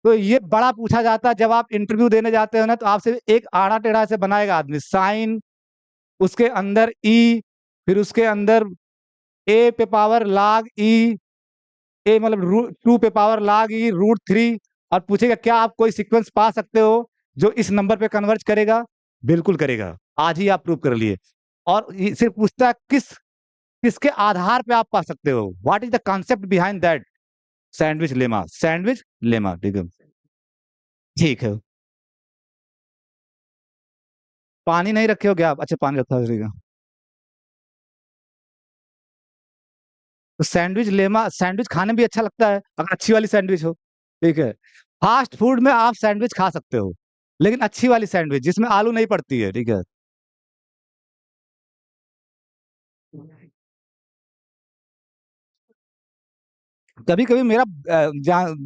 तो ये बड़ा पूछा जाता है जब आप इंटरव्यू देने जाते हो ना, तो आपसे एक आड़ा टेढ़ा से बनाएगा आदमी, साइन, उसके अंदर ई, फिर उसके अंदर ए पे पावर log ई, ए मतलब √2 पे पावर log ई √3, और पूछेगा क्या आप कोई सीक्वेंस पा सकते हो जो इस नंबर पे कन्वर्ज करेगा, बिल्कुल करेगा, आज ही आप प्रूव कर लिए। और सिर्फ पूछता है किसके आधार पे आप पा सकते हो, what is the concept behind that, sandwich lemma, sandwich lemma, ठीक है। ठीक है, पानी नहीं रखे हो क्या आप, अच्छा पानी रखा है, ठीक है। तो सैंडविच लेमा, सैंडविच खाने में भी अच्छा लगता है अगर अच्छी वाली सैंडविच हो, ठीक है। फास्ट फूड में आप सैंडविच खा सकते हो, लेकिन अच्छी वाली सैंडविच जिसमें आलू नहीं पड़ती है, ठीक है। कभी कभी मेरा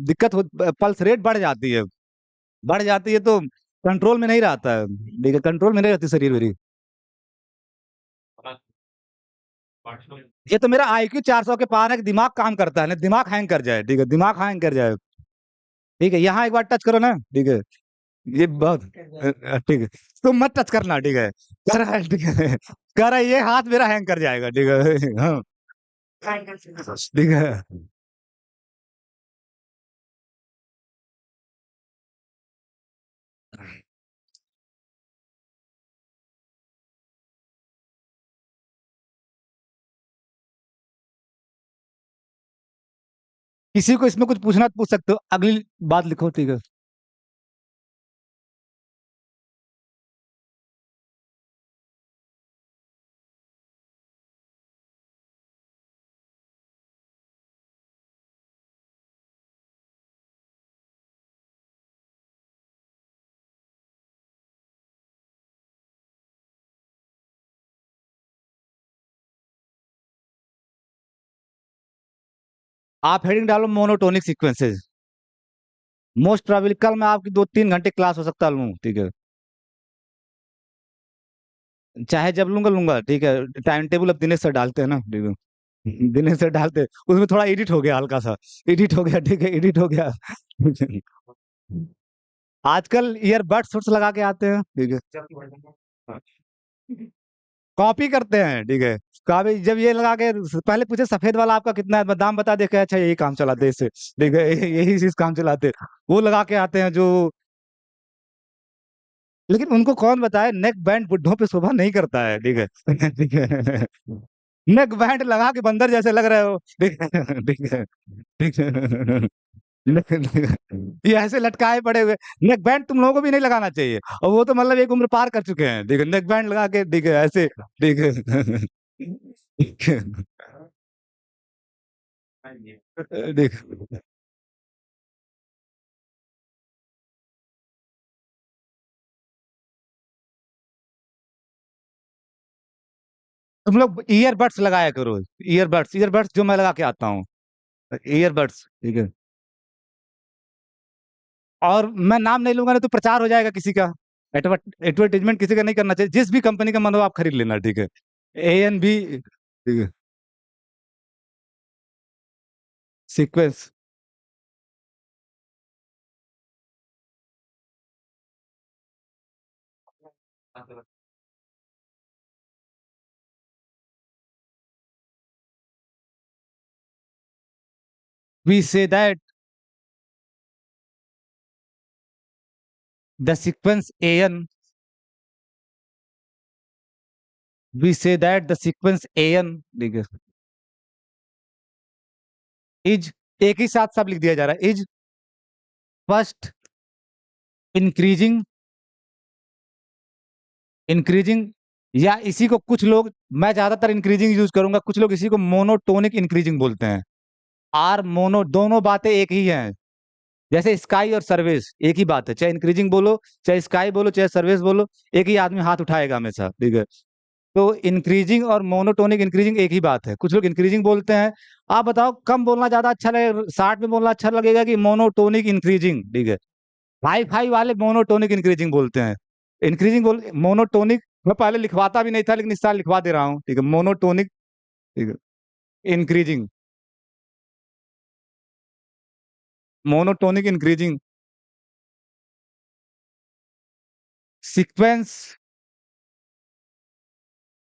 दिक्कत हो, पल्स रेट बढ़ जाती है, बढ़ जाती है तो कंट्रोल में नहीं रहता है, ठीक है, कंट्रोल में नहीं रहती शरीर मेरी। ये तो मेरा IQ 400 के पार है कि दिमाग काम करता है ना, दिमाग हैंग कर जाए, ठीक है, दिमाग हैंग कर जाए, ठीक है। यहाँ एक बार टच करो ना, ठीक है, ये बहुत ठीक है, तुम मत टच करना, ठीक है। कर रहा है, ठीक है, कर रहा है, ये हाथ मेरा हैंग कर जाएगा, ठीक है। हाँ, ठीक है। किसी को इसमें कुछ पूछना तो पूछ सकते हो, अगली बात लिखो, ठीक है। आप हेडिंग डालो मोनोटोनिक सीक्वेंसेस, मोस्ट प्रोबेबली कल मैं आपकी 2-3 घंटे क्लास हो सकता लूँ, ठीक है। चाहे जब लूंगा लूंगा, ठीक है। टाइम टेबल अब दिनेश सर डालते हैं ना, ठीक है। दिनेश सर डालते हैं, उसमें थोड़ा एडिट हो गया, हल्का सा एडिट हो गया, ठीक है, एडिट हो गया। आजकल ईयरबड्स लगा के आते हैं, ठीक है, कॉपी करते हैं, ठीक है। कॉपी जब ये लगा के, पहले पूछे सफेद वाला आपका कितना है, दाम बता दे के, अच्छा यही काम चलाते हैं इससे, ठीक है, यही चीज काम चलाते हैं, वो लगा के आते हैं जो। लेकिन उनको कौन बताए नेक बैंड बुड्ढों पे शोभा नहीं करता है, ठीक है। ठीक है, नेक बैंड लगा के बंदर जैसे लग रहे हो, ठीक है, ठीक है, ठीक है। ये ऐसे लटकाए पड़े हुए, नेक बैंड तुम लोगों को भी नहीं लगाना चाहिए, और वो तो मतलब एक उम्र पार कर चुके हैं, ठीक है, नेक बैंड लगा के, ठीक है, ऐसे, ठीक है। ठीक है, देख, तुम लोग ईयरबड्स लगाया करो, ईयरबड्स, ईयरबड्स जो मैं लगा के आता हूँ, ईयरबड्स, ठीक है। और मैं नाम नहीं लूंगा ना तो प्रचार हो जाएगा किसी का, एडवर्टीजमेंट किसी का नहीं करना चाहिए, जिस भी कंपनी का मन हो आप खरीद लेना, ठीक है। ANB, ठीक है, sequence, we say that the sequence AN, we say that the sequence AN, ठीक है, इज, एक ही साथ सब लिख दिया जा रहा है, इज फर्स्ट इंक्रीजिंग, इंक्रीजिंग, या इसी को कुछ लोग, मैं ज्यादातर इंक्रीजिंग यूज करूंगा, कुछ लोग इसी को मोनोटोनिक इंक्रीजिंग बोलते हैं। आर मोनो, दोनों बातें एक ही हैं। जैसे स्काई और सर्विस एक ही बात है, चाहे इंक्रीजिंग बोलो, चाहे स्काई बोलो, चाहे सर्विस बोलो, एक ही आदमी हाथ उठाएगा हमेशा, ठीक है। तो इंक्रीजिंग और मोनोटोनिक इंक्रीजिंग एक ही बात है, कुछ लोग इंक्रीजिंग बोलते हैं। आप बताओ कम बोलना ज्यादा अच्छा लगेगा, 60 में बोलना अच्छा लगेगा कि मोनोटोनिक इंक्रीजिंग, ठीक है। हाई फाई वाले मोनोटोनिक इंक्रीजिंग बोलते हैं। इंक्रीजिंग बोल, मोनोटोनिक मैं पहले लिखवाता भी नहीं था, लेकिन इस साल लिखवा दे रहा हूँ, ठीक है, मोनोटोनिक, ठीक है, increasing, monotonic increasing sequence,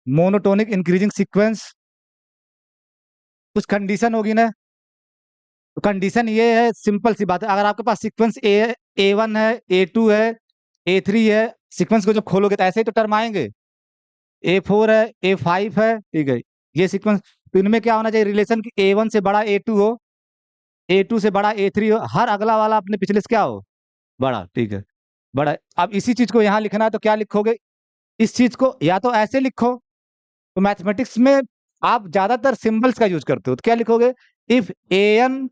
monotonic increasing sequence, कुछ कंडीशन होगी ना। तो कंडीशन ये है, सिंपल सी बात है, अगर आपके पास सीक्वेंस A1 है, A2 है, A3 है, सीक्वेंस को जब खोलोगे तो ऐसे ही तो टर्म आएंगे। A4 है, A5 है, ठीक है, ये सीक्वेंस। तो इनमें क्या होना चाहिए रिलेशन की, A1 से बड़ा A2 हो, A2 से बड़ा A3 हो, हर अगला वाला अपने पिछले से क्या हो, बड़ा, ठीक है, बड़ा। अब इसी चीज को यहाँ लिखना है तो क्या लिखोगे, इस चीज को या तो ऐसे लिखो, तो मैथमेटिक्स में आप ज्यादातर सिंबल्स का यूज करते हो, तो क्या लिखोगे, if an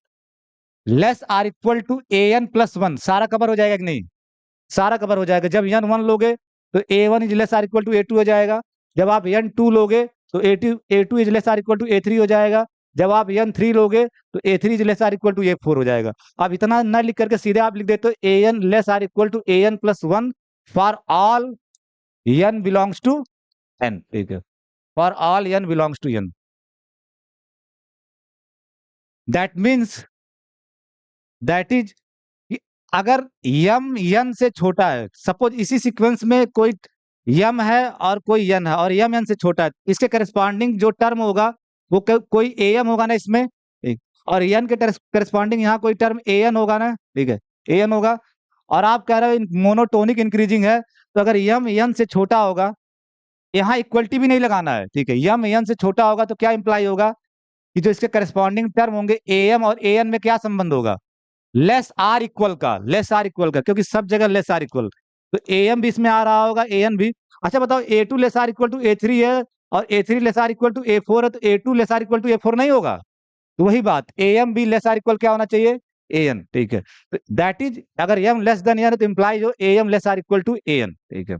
less or equal to an+1, सारा कवर हो जाएगा कि नहीं, सारा कवर हो जाएगा। जब n1 लोगे तो A1 is less or equal to A2 हो जाएगा। जब आप n2 लोगे तो A2 is less or equal to A3 हो जाएगा। जब आप n3 लोगे तो A3 is less or equal to A4 हो जाएगा। अब इतना न लिख करके सीधे आप लिख देते हो an less or equal to an+1 for all n belongs to n, ठीक है, for all n belongs to n। That means, that is, अगर यम यन से छोटा है, सपोज इसी सीक्वेंस में कोई यम है और कोई यन है, और यम यन से छोटा है, इसके करस्पॉन्डिंग जो टर्म होगा वो कोई एम होगा ना इसमें, ठीक, और यन के करस्पॉन्डिंग यहाँ कोई टर्म एन होगा ना, ठीक है, एन होगा। और आप कह रहे हो मोनोटोनिक इंक्रीजिंग है, तो अगर यम यन से छोटा होगा, यहाँ इक्वलिटी भी नहीं लगाना है, ठीक है, यम यन से छोटा होगा तो क्या इंप्लाई होगा कि जो इसके करस्पॉन्डिंग टर्म होंगे एम और एन में क्या संबंध होगा, लेस आर इक्वल का, लेस आर इक्वल का, क्योंकि सब जगह लेस आर इक्वल, तो ए एम भी इसमें आ रहा होगा, ए एन भी। अच्छा बताओ, A2 less or equal to A3 है और A3 less or equal to A4 है, तो A2 less or equal to A4 नहीं होगा। तो वही बात, ए एम भी लेस आर इक्वल क्या होना चाहिए, ए एन, ठीक है। तो दैट इज, अगर एम लेस देन एन तो इंप्लाई जो a m less or equal to a n, ठीक है।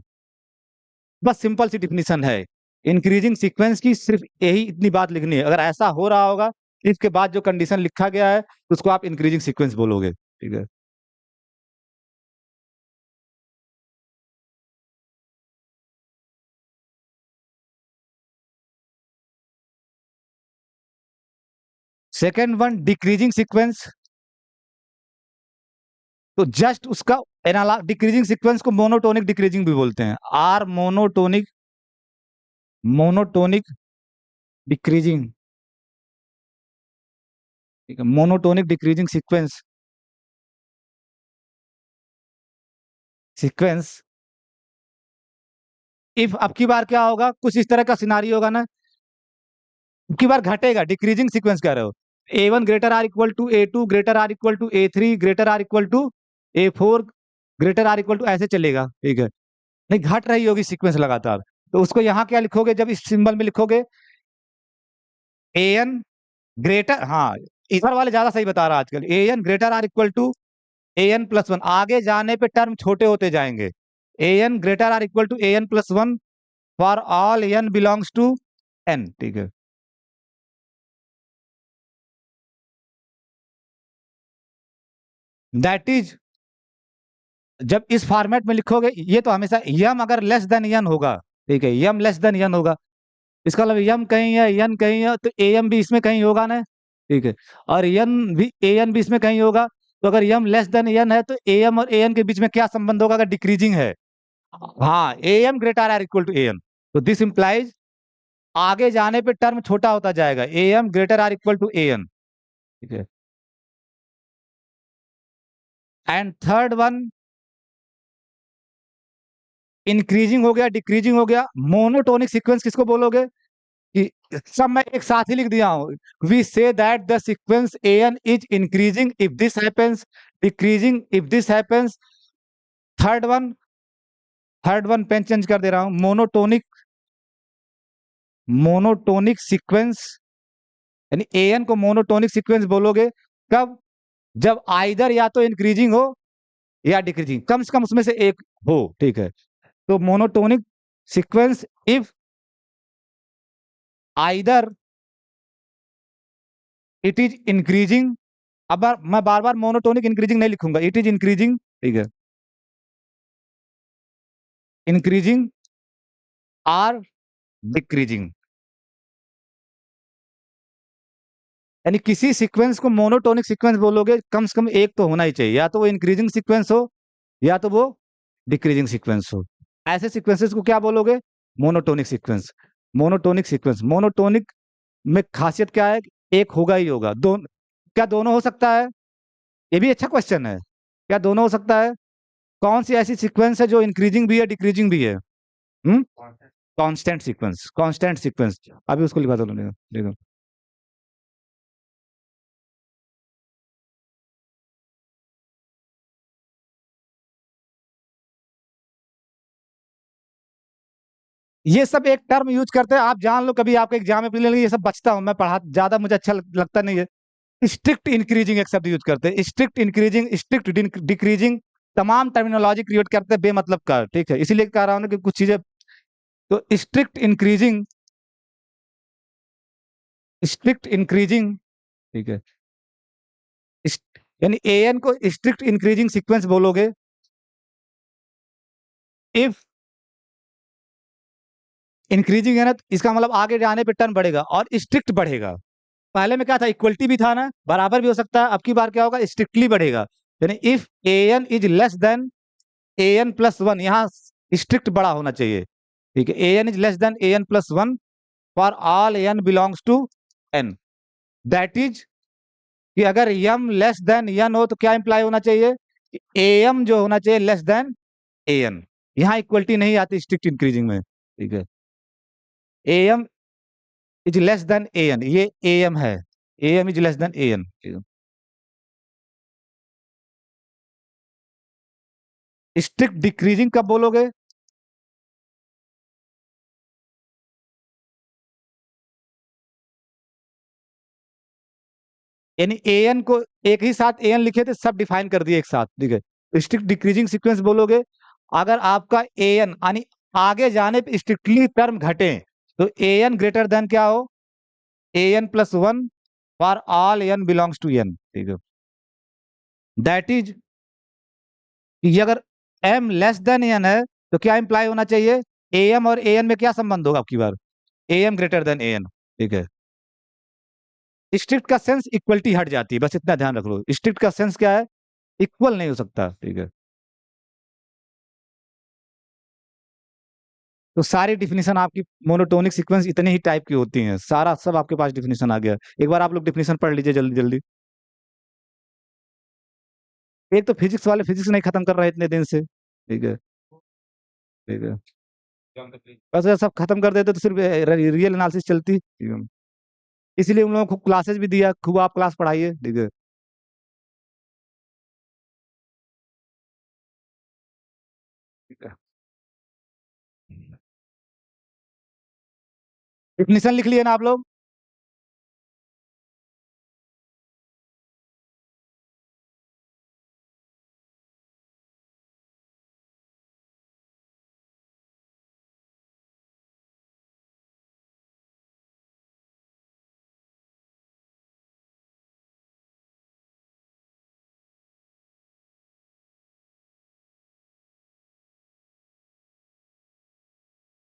बस सिंपल सी डिफिनीशन है इंक्रीजिंग सीक्वेंस की, सिर्फ यही इतनी बात लिखनी है। अगर ऐसा हो रहा होगा, इसके बाद जो कंडीशन लिखा गया है उसको आप इंक्रीजिंग सीक्वेंस बोलोगे, ठीक है। सेकेंड वन डिक्रीजिंग सीक्वेंस, तो जस्ट उसका एनाला, डिक्रीजिंग सीक्वेंस को मोनोटोनिक डिक्रीजिंग भी बोलते हैं, आर मोनोटोनिक, मोनोटोनिक डिक्रीजिंग, ठीक है, monotonic decreasing sequence, sequence. If अब की बार क्या होगा, कुछ इस तरह का सिनारी होगा ना, अब की बार घटेगा, डिक्रीजिंग सीक्वेंस कह रहे हो, A1 greater or equal to A2 greater or equal to A3 greater or equal to A4 greater or equal to, ऐसे चलेगा, ठीक है। नहीं, घट रही होगी सीक्वेंस लगातार, तो उसको यहाँ क्या लिखोगे, जब इस सिंबल में लिखोगे एन ग्रेटर, हाँ, इधर वाले ज्यादा सही बता रहा है आजकल, n greater or equal to an+1, आगे जाने पे टर्म छोटे होते जाएंगे, n greater or equal to an+1 for all n belongs to N, ठीक है। दैट इज, जब इस फॉर्मेट में लिखोगे, ये तो हमेशा यम अगर लेस देन यन होगा, ठीक है, यम लेस देन यन होगा, इसका मतलब यम कहीं है, यन कहीं है, तो ए एम भी इसमें कहीं होगा ना, ठीक है, और यन भी, ए एन भी इसमें कहीं होगा। तो अगर यम लेस देन यन है तो ए एम और ए एन के बीच में क्या संबंध होगा, अगर डिक्रीजिंग है, हाँ, a m greater or equal to a n, तो दिस इंप्लाइज आगे जाने पे टर्म छोटा होता जाएगा, a m greater or equal to a n, ठीक है। एंड थर्ड वन, इंक्रीजिंग हो गया, डिक्रीजिंग हो गया, मोनोटोनिक सीक्वेंस किसको बोलोगे, कि सब मैं एक साथ ही लिख दिया हूं। We say that the sequence n is increasing if this happens, decreasing if this happens. Third one, third one pen change कर दे रहा हूं, मोनोटोनिक, मोनोटोनिक सीक्वेंस, यानी एन को मोनोटोनिक सीक्वेंस बोलोगे कब? जब आइदर या तो इंक्रीजिंग हो या डिक्रीजिंग, कम से कम उसमें से एक हो, ठीक है। तो monotonic sequence if either it is increasing, अब मैं बार बार मोनोटोनिक इंक्रीजिंग नहीं लिखूंगा, इट इज इंक्रीजिंग, ठीक है, इंक्रीजिंग आर डिक्रीजिंग, यानी किसी सीक्वेंस को मोनोटोनिक सीक्वेंस बोलोगे कम से कम एक तो होना ही चाहिए, या तो वो इंक्रीजिंग सीक्वेंस हो या तो वो डिक्रीजिंग सीक्वेंस हो। ऐसे सीक्वेंसेस को क्या बोलोगे? Monotonic sequence. Monotonic sequence, monotonic में खासियत क्या है? एक होगा ही होगा। क्या दोनों हो सकता है? ये भी अच्छा क्वेश्चन है, क्या दोनों हो सकता है? कौन सी ऐसी सीक्वेंस है जो इंक्रीजिंग भी है डिक्रीजिंग भी है? हम्म, कांस्टेंट सीक्वेंस, कांस्टेंट सीक्वेंस। अभी उसको लिखा दो, देखो। ये सब एक टर्म यूज करते हैं, आप जान लो, कभी आपके एग्जाम में ले, ये सब बचता हूं मैं, पढ़ा ज्यादा मुझे अच्छा लगता नहीं है। स्ट्रिक्ट इंक्रीजिंग एक शब्द यूज करते हैं, स्ट्रिक्ट इंक्रीजिंग, स्ट्रिक्ट डिक्रीजिंग, तमाम टर्मिनोलॉजी क्रिएट करते हैं बेमतलब का, ठीक है। इसीलिए कह रहा हूं ना कि कुछ चीजें, तो स्ट्रिक्ट इंक्रीजिंग, स्ट्रिक्ट इंक्रीजिंग, ठीक है, यानी एन को स्ट्रिक्ट इंक्रीजिंग सीक्वेंस बोलोगे इफ इंक्रीजिंग है ना, तो इसका मतलब आगे जाने पे टर्म बढ़ेगा और स्ट्रिक्ट बढ़ेगा। पहले में क्या था? इक्वलिटी भी था ना, बराबर भी हो सकता है, अब की बार क्या होगा? स्ट्रिक्टली बढ़ेगा, यानी if a n is less than a n plus one, यहाँ स्ट्रिक्ट बड़ा होना चाहिए, ठीक है। A n is less than a n plus one for all n belongs to N, that is कि अगर एम लेस देन एन हो तो क्या इंप्लाई होना चाहिए? ए एम जो होना चाहिए लेस देन ए एन। यहाँ इक्वलिटी नहीं आती स्ट्रिक्ट इंक्रीजिंग में, ठीक है। A m is less than a n, ये ए एम है, a m is less than a n. Strict decreasing कब बोलोगे? यानी ए एन को एक ही साथ ए एन लिखे थे, सब डिफाइन कर दिए एक साथ, ठीक है। स्ट्रिक्ट डिक्रीजिंग सीक्वेंस बोलोगे अगर आपका ए एन यानी आगे जाने पे स्ट्रिक्टली टर्म घटे, तो ए एन ग्रेटर देन क्या हो? A n plus one for all n belongs to N, ठीक है। दैट इज ये अगर एम लेस देन एन है तो क्या इंप्लाई होना चाहिए? ए एम और ए एन में क्या संबंध होगा आपकी बार? A m greater than a n, ठीक है। स्ट्रिक्ट का सेंस इक्वलिटी हट जाती है, बस इतना ध्यान रख लो। स्ट्रिक्ट का सेंस क्या है? इक्वल नहीं हो सकता, ठीक है। तो सारी डिफिनीशन आपकी मोनोटोनिक सीक्वेंस इतने ही टाइप की होती हैं, सारा सब आपके पास डिफिनीशन आ गया। एक बार आप लोग डिफिनीशन पढ़ लीजिए जल्दी जल्दी। एक तो फिजिक्स वाले फिजिक्स नहीं खत्म कर रहे इतने दिन से, ठीक है, ठीक है। ज्योमेट्री। बस ये सब खत्म कर देते तो सिर्फ रियल एनालिसिस चलती, ठीक है। इसीलिए उन लोगों को क्लासेस भी दिया, खूब आप क्लास पढ़ाइए, ठीक है, ठीक है। डिफिनीशन लिख लिए ना आप लोग?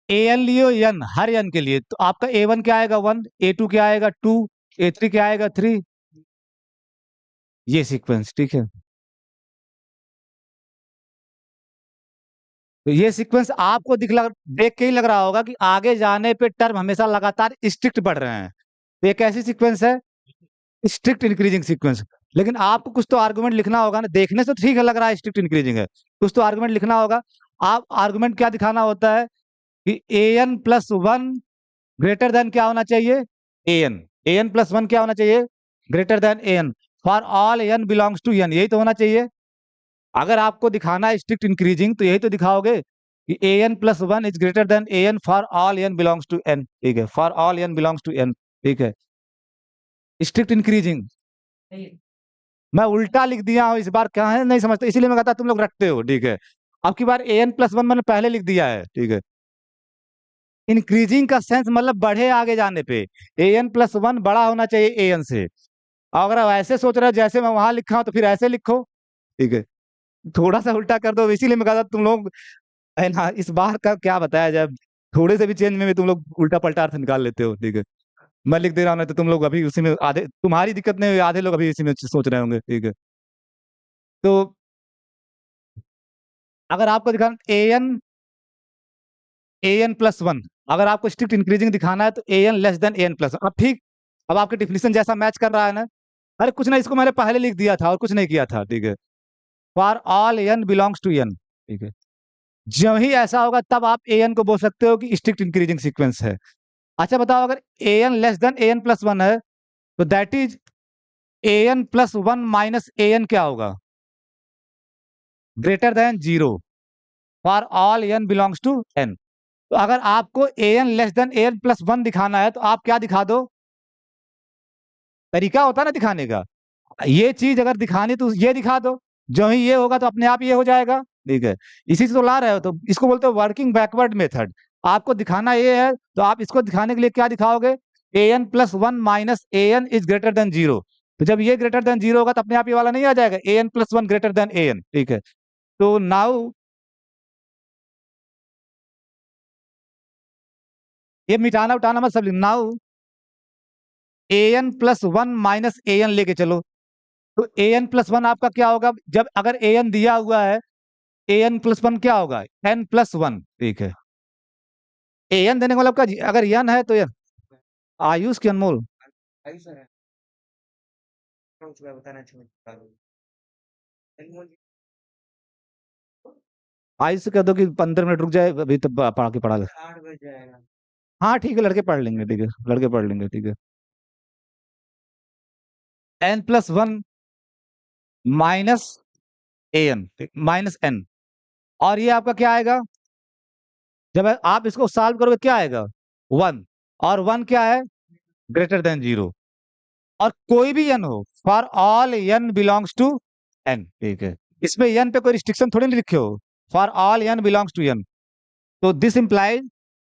ए एन लियो एन, हर एन के लिए, तो आपका ए वन क्या आएगा? वन। ए टू क्या आएगा? टू। ए थ्री क्या आएगा? थ्री। ये सीक्वेंस, ठीक है। तो ये सीक्वेंस आपको देख के ही लग रहा होगा कि आगे जाने पे टर्म हमेशा लगातार स्ट्रिक्ट बढ़ रहे हैं, तो ये कैसी सीक्वेंस है? Strict increasing sequence. लेकिन आपको कुछ तो आर्गुमेंट लिखना होगा ना, देखने से तो ठीक है लग रहा है स्ट्रिक्ट इंक्रीजिंग है, कुछ तो आर्गुमेंट लिखना होगा। आप आर्गुमेंट क्या दिखाना होता है? कि a n plus one greater than क्या होना चाहिए, an प्लस 1 क्या होना चाहिए, greater than an for all n belongs to n, यही तो होना चाहिए। अगर आपको दिखाना है स्ट्रिक्ट इंक्रीजिंग तो यही तो दिखाओगे कि an plus 1 is greater than an for all n belongs to n, ठीक है, for all n belongs to n, ठीक है। स्ट्रिक्ट इंक्रीजिंग मैं उल्टा लिख दिया हूं इस बार, क्या है नहीं समझते, इसीलिए मैं कहता तुम लोग रखते हो, ठीक है। अब की बार an प्लस 1 मैंने पहले लिख दिया है, ठीक है। इंक्रीजिंग का सेंस मतलब बढ़े आगे जाने पे, an प्लस 1 बड़ा होना चाहिए an से। अगर आप ऐसे सोच रहे हो जैसे मैं वहां लिखा हूं तो फिर ऐसे लिखो, ठीक है। थोड़ा सा उल्टा कर दो, इसीलिए मैं कहता तुम लोग है ना, इस बार का क्या बताया जाए, थोड़े से भी चेंज में भी तुम लोग उल्टा पलटा अर्थ निकाल लेते हो, ठीक है। मैं लिख दे रहा हूँ, नहीं तो तुम लोग अभी उसी में आधे, तुम्हारी दिक्कत नहीं हुई, आधे लोग अभी इसी में सोच रहे होंगे, ठीक है। तो अगर आपको दिखाना an प्लस 1, अगर आपको स्ट्रिक्ट इंक्रीजिंग दिखाना है तो an less than an plus 1। अब ठीक, अब आपके डिफिनेशन जैसा मैच कर रहा है ना। अरे कुछ ना, इसको मैंने पहले लिख दिया था और कुछ नहीं किया था, ठीक है। For all n belongs to n, ठीक है। जब ही ऐसा होगा तब आप an को बोल सकते हो कि स्ट्रिक्ट इंक्रीजिंग सीक्वेंस है। अच्छा बताओ, अगर an less than an plus 1 है तो that is an plus 1 minus an क्या होगा, greater than 0 for all n belongs to n। तो अगर आपको an less than an plus 1 दिखाना है तो आप क्या दिखा दो, तरीका होता है ना दिखाने का, ये चीज अगर दिखानी तो ये दिखा दो, जो ही ये होगा तो अपने आप ये हो जाएगा, ठीक है। इसी से तो ला रहे हो, तो इसको बोलते हो वर्किंग बैकवर्ड मेथड। आपको दिखाना ये है तो आप इसको दिखाने के लिए क्या दिखाओगे, an plus 1 minus an is greater than 0। तो जब ये ग्रेटर देन 0 होगा तो अपने आप ये वाला नहीं आ जाएगा, an plus 1 greater than an, ठीक है। तो नाउ ये मिटाना उठाना मत सब, now an plus 1 minus an लेके चलो। तो an प्लस 1 आपका क्या होगा, जब अगर an दिया हुआ है, an प्लस 1 क्या होगा, n प्लस 1, ठीक है। an देने का मतलब का, अगर n है तो n, आयुष की अनमोल, आयुष से कह दो कि 15 मिनट रुक जाए, अभी तब पढ़ा के पढ़ा ले। हाँ ठीक है, लड़के पढ़ लेंगे, ठीक है, लड़के पढ़ लेंगे, ठीक है। n plus 1 minus an, minus n, और ये आपका क्या आएगा, जब आप इसको सॉल्व करोगे क्या आएगा, 1, और 1 क्या है, ग्रेटर देन 0, और कोई भी n हो, for all n belongs to n, ठीक है। इसमें n पे कोई रिस्ट्रिक्शन थोड़ी नहीं लिखे हो, for all n belongs to n। तो दिस इंप्लाइज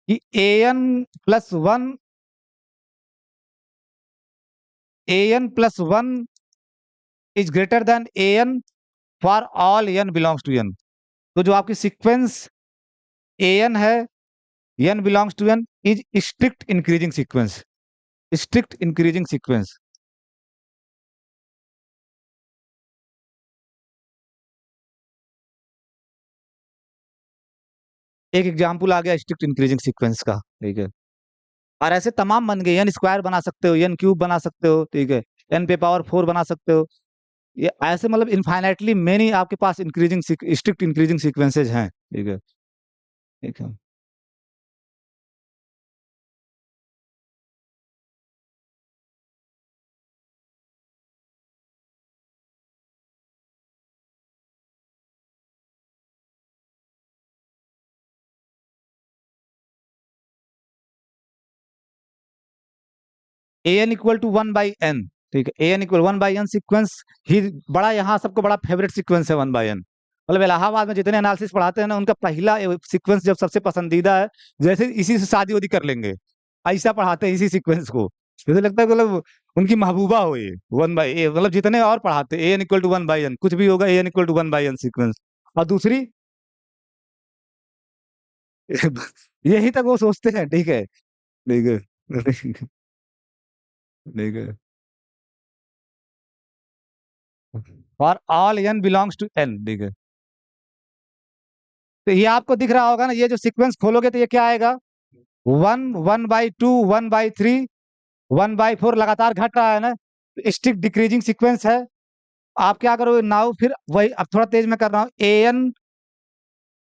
कि an plus 1, an plus 1 is greater than an for all n belongs to n। तो जो आपकी सीक्वेंस an है, n belongs to n is strict increasing sequence, strict increasing sequence. एक example आ गया strict increasing sequence का, ठीक है। और ऐसे तमाम बन गए, एन स्क्वायर बना सकते हो, एन क्यूब बना सकते हो, ठीक है, एन पे पावर 4 बना सकते हो। ये ऐसे मतलब इनफाइनाइटली मेनी आपके पास इंक्रीजिंग स्ट्रिक्ट इंक्रीजिंग सीक्वेंसेज हैं, ठीक है, ठीक है। A n equal to 1/n, ठीक है, a n equal 1/n sequence ही बड़ा, यहाँ सबको बड़ा फेवरेट सीक्वेंस है 1/n। मतलब इलाहाबाद में जितने एनालिसिस पढ़ाते हैं ना, उनका पहला सीक्वेंस जब सबसे पसंदीदा है, जैसे इसी से शादी वादी कर लेंगे, ऐसा पढ़ाते हैं इसी सीक्वेंस को, जैसे लगता है मतलब उनकी महबूबा हो ये 1/a, मतलब जितने और पढ़ाते ए एन इक्वल टू 1/n, कुछ भी होगा a n equal to 1/n sequence. और दूसरी यही तक वो सोचते हैं, ठीक है, ठीक है, ठीक है। For all n belongs to n, ठीक है। तो ये आपको दिख रहा होगा ना, ये जो सीक्वेंस खोलोगे तो ये क्या आएगा, 1, 1/2, 1/3, 1/4 लगातार घट रहा है ना, स्टिक डिक्रीजिंग सीक्वेंस है। आप क्या करोगे नाउ, फिर वही, अब थोड़ा तेज में कर रहा हूं, an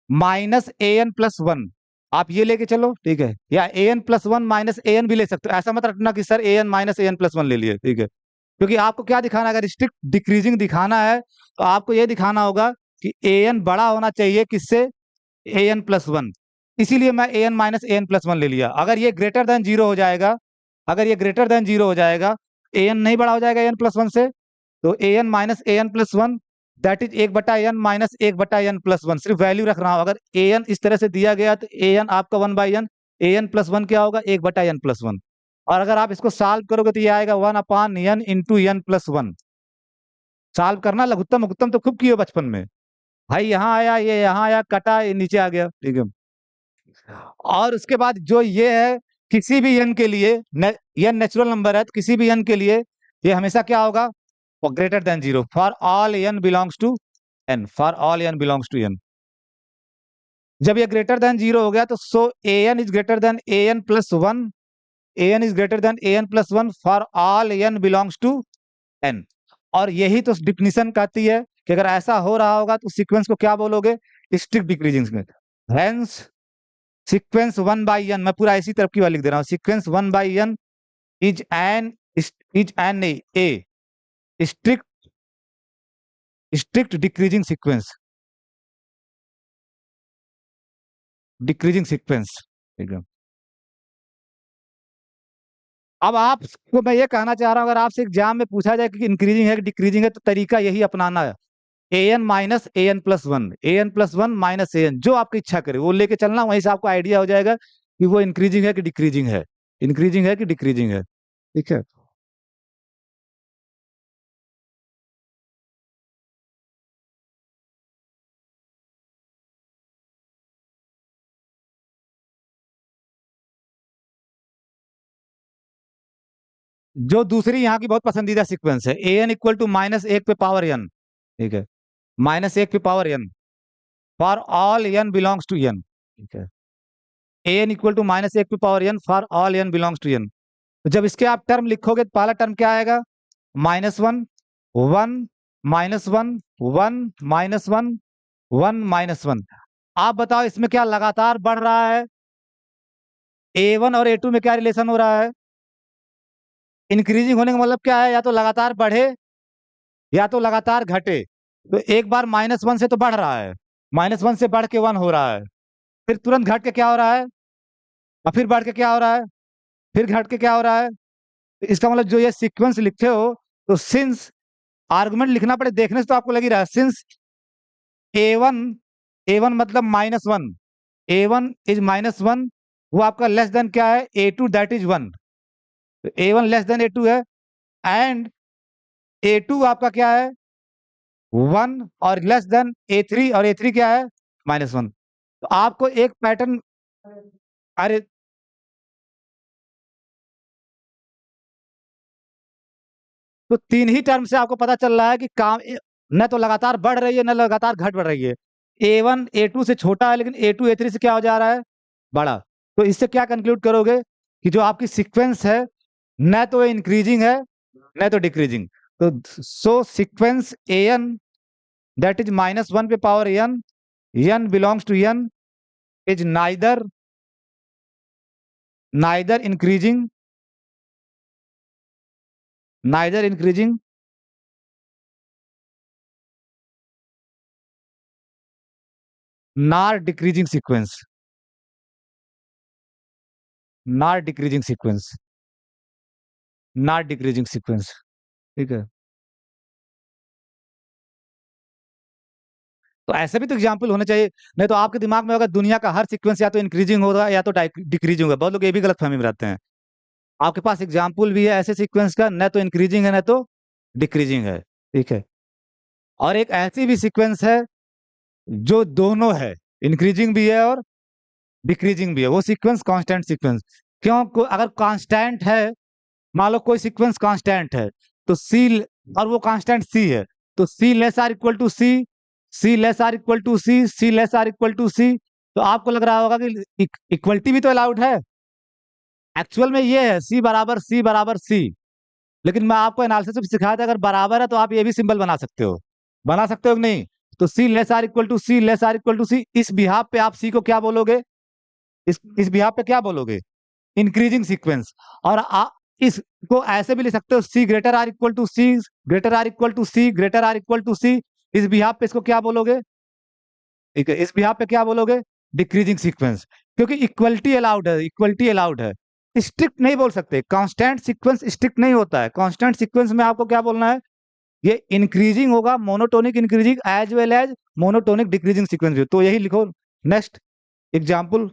माइनस an प्लस 1, आप ये लेके चलो, ठीक है, या an+1 माइनस an भी ले सकते हो। ऐसा मत रखना कि सर an माइनस an+1 ले लिए, ठीक है, क्योंकि आपको क्या दिखाना है, अगर स्ट्रिक्ट डिक्रीजिंग दिखाना है तो आपको ये दिखाना होगा कि an बड़ा होना चाहिए किससे, an+1। इसीलिए मैं an माइनस an+1 ले लिया। अगर ये ग्रेटर देन जीरो हो जाएगा, अगर ये ग्रेटर देन जीरो हो जाएगा, an नहीं बड़ा हो जाएगा an+1 से, तो an minus an+1 that is 1/n minus 1/n+1। सिर्फ वैल्यू रख रहा हूं। अगर an इस तरह से दिया गया तो an आपका 1/n, an+1 क्या होगा, 1/n+1। और अगर आप इसको सॉल्व करोगे तो ये आएगा 1/n इंटू n+1। सॉल्व करना लघुत्तम लघुत्तम तो खूब किए बचपन में भाई, यहाँ आया, ये यहाँ आया, कटा, ये नीचे आ गया, ठीक है। और उसके बाद जो ये है, किसी भी n के लिए n नेचुरल नंबर है, तो किसी भी n के लिए ये हमेशा क्या होगा, greater than zero. For all n belongs to n, for all n belongs to n। जब ये ग्रेटर देन जीरो हो गया तो so an is greater than an+1, an is greater than an+1 for all n belongs to n। और यही तो definition कहती है कि अगर ऐसा हो रहा होगा तो सीक्वेंस को क्या बोलोगे, स्ट्रिक्ट डिक्रीजिंग में। हेंस सीक्वेंस 1/n, मैं पूरा इसी तरफ की वाली लिख दे रहा हूँ, sequence 1/n is an a strict strict decreasing sequence, decreasing sequence, ठीक है। अब आपको मैं ये कहना चाह रहा हूं, अगर आपसे एग्जाम में पूछा जाए कि इंक्रीजिंग है कि डिक्रीजिंग है, तो तरीका यही अपनाना है, an minus an+1, an+1 minus an, जो आपकी इच्छा करे वो लेके चलना, वहीं से आपको आइडिया हो जाएगा कि वो इंक्रीजिंग है कि डिक्रीजिंग है, इंक्रीजिंग है कि डिक्रीजिंग है, ठीक है। जो दूसरी यहाँ की बहुत पसंदीदा सीक्वेंस है, an इक्वल टू -1 पे पावर n, ठीक है, -1 पे power n for all n belongs to n, ठीक है, an इक्वल टू -1 पे power n for all n belongs to n। तो जब इसके आप टर्म लिखोगे तो पहला टर्म क्या आएगा, -1 1 -1 1 -1 1 -1। आप बताओ इसमें क्या लगातार बढ़ रहा है, a1 और a2 में क्या रिलेशन हो रहा है, इंक्रीजिंग होने का मतलब क्या है, या तो लगातार बढ़े या तो लगातार घटे। तो एक बार -1 से तो बढ़ रहा है, -1 से बढ़ के 1 हो रहा है, फिर तुरंत घट के क्या हो रहा है, और फिर बढ़ के क्या हो रहा है, फिर घट के क्या हो रहा है। तो इसका मतलब जो ये सीक्वेंस लिखे हो, तो सिंस आर्गुमेंट लिखना पड़े, देखने से तो आपको लग ही रहा है, सिंस a1 a1 मतलब -1, a1 इज -1, वो आपका लेस देन क्या है, a2 दैट इज 1। तो a1 लेस देन a2 है, एंड a2 आपका क्या है, 1, और लेस देन a3, और a3 क्या है, -1। तो आपको एक पैटर्न, अरे तो तीन ही टर्म से आपको पता चल रहा है कि काम न तो लगातार बढ़ रही है न लगातार घट बढ़ रही है। a1 a2 से छोटा है, लेकिन a2 a3 से क्या हो जा रहा है, बड़ा। तो इससे क्या कंक्लूड करोगे कि जो आपकी सीक्वेंस है न तो इंक्रीजिंग है न तो डिक्रीजिंग। तो so sequence an that is -1 पे power n belongs to n is neither increasing nor decreasing sequence, nor decreasing sequence, not decreasing sequence, ठीक है। तो ऐसे भी तो एग्जाम्पल होने चाहिए, नहीं तो आपके दिमाग में होगा दुनिया का हर सीक्वेंस या तो इंक्रीजिंग होगा या तो डिक्रीजिंग होगा। बहुत लोग ये भी गलतफहमी में रहते हैं। आपके पास एग्जाम्पल भी है ऐसे सीक्वेंस का, न तो इंक्रीजिंग है न तो डिक्रीजिंग है, ठीक है। और एक ऐसी भी सीक्वेंस है जो दोनों है, इंक्रीजिंग भी है और डिक्रीजिंग भी है, वो सीक्वेंस कांस्टेंट सीक्वेंस। क्यों, अगर कांस्टेंट है, मान लो कोई सीक्वेंस कांस्टेंट है, तो सी, और वो कांस्टेंट सी है, तो c less or equal to c, c less or equal to c, c less or equal to c. तो आपको लग रहा होगा कि इक्वलिटी भी तो अलाउड है। एक्चुअल में ये है सी बराबर सी, लेकिन मैं आपको एनालिसिस में सिखाया था, अगर बराबर है तो आप ये भी सिंबल बना सकते हो कि नहीं। तो c less or equal to c, less or equal to c, इस बिहाफ पे आप सी को क्या बोलोगे, इस बिहाफ पे क्या बोलोगे? Increasing sequence. और इसको ऐसे भी लिख सकते हो, c greater or equal to c, greater or equal to c, greater or equal to c. इस बिहाफ पे इसको क्या बोलोगे? ठीक है, इस बिहाफ पे क्या बोलोगे? Decreasing sequence. क्योंकि इक्वलिटी अलाउड है, इक्वलिटी अलाउड है। स्ट्रिक्ट नहीं बोल सकते, कांस्टेंट सीक्वेंस स्ट्रिक्ट नहीं होता है। कांस्टेंट सीक्वेंस में आपको क्या बोलना है? ये इंक्रीजिंग होगा, monotonic increasing as well as monotonic decreasing sequence भी, तो यही लिखो। नेक्स्ट एग्जाम्पल,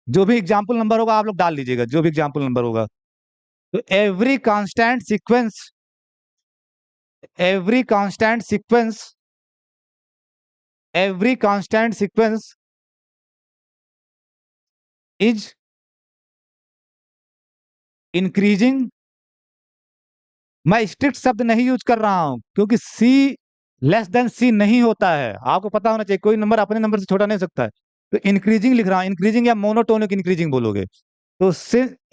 जो भी एग्जाम्पल नंबर होगा आप लोग डाल लीजिएगा, जो भी एग्जाम्पल नंबर होगा। तो every constant sequence every constant sequence is increasing। मैं स्ट्रिक्ट शब्द नहीं यूज कर रहा हूं क्योंकि सी लेस देन सी नहीं होता है, आपको पता होना चाहिए, कोई नंबर अपने नंबर से छोटा नहीं हो सकता है। तो इंक्रीजिंग लिख रहा हूं, इंक्रीजिंग या मोनोटोनिक इंक्रीजिंग बोलोगे। तो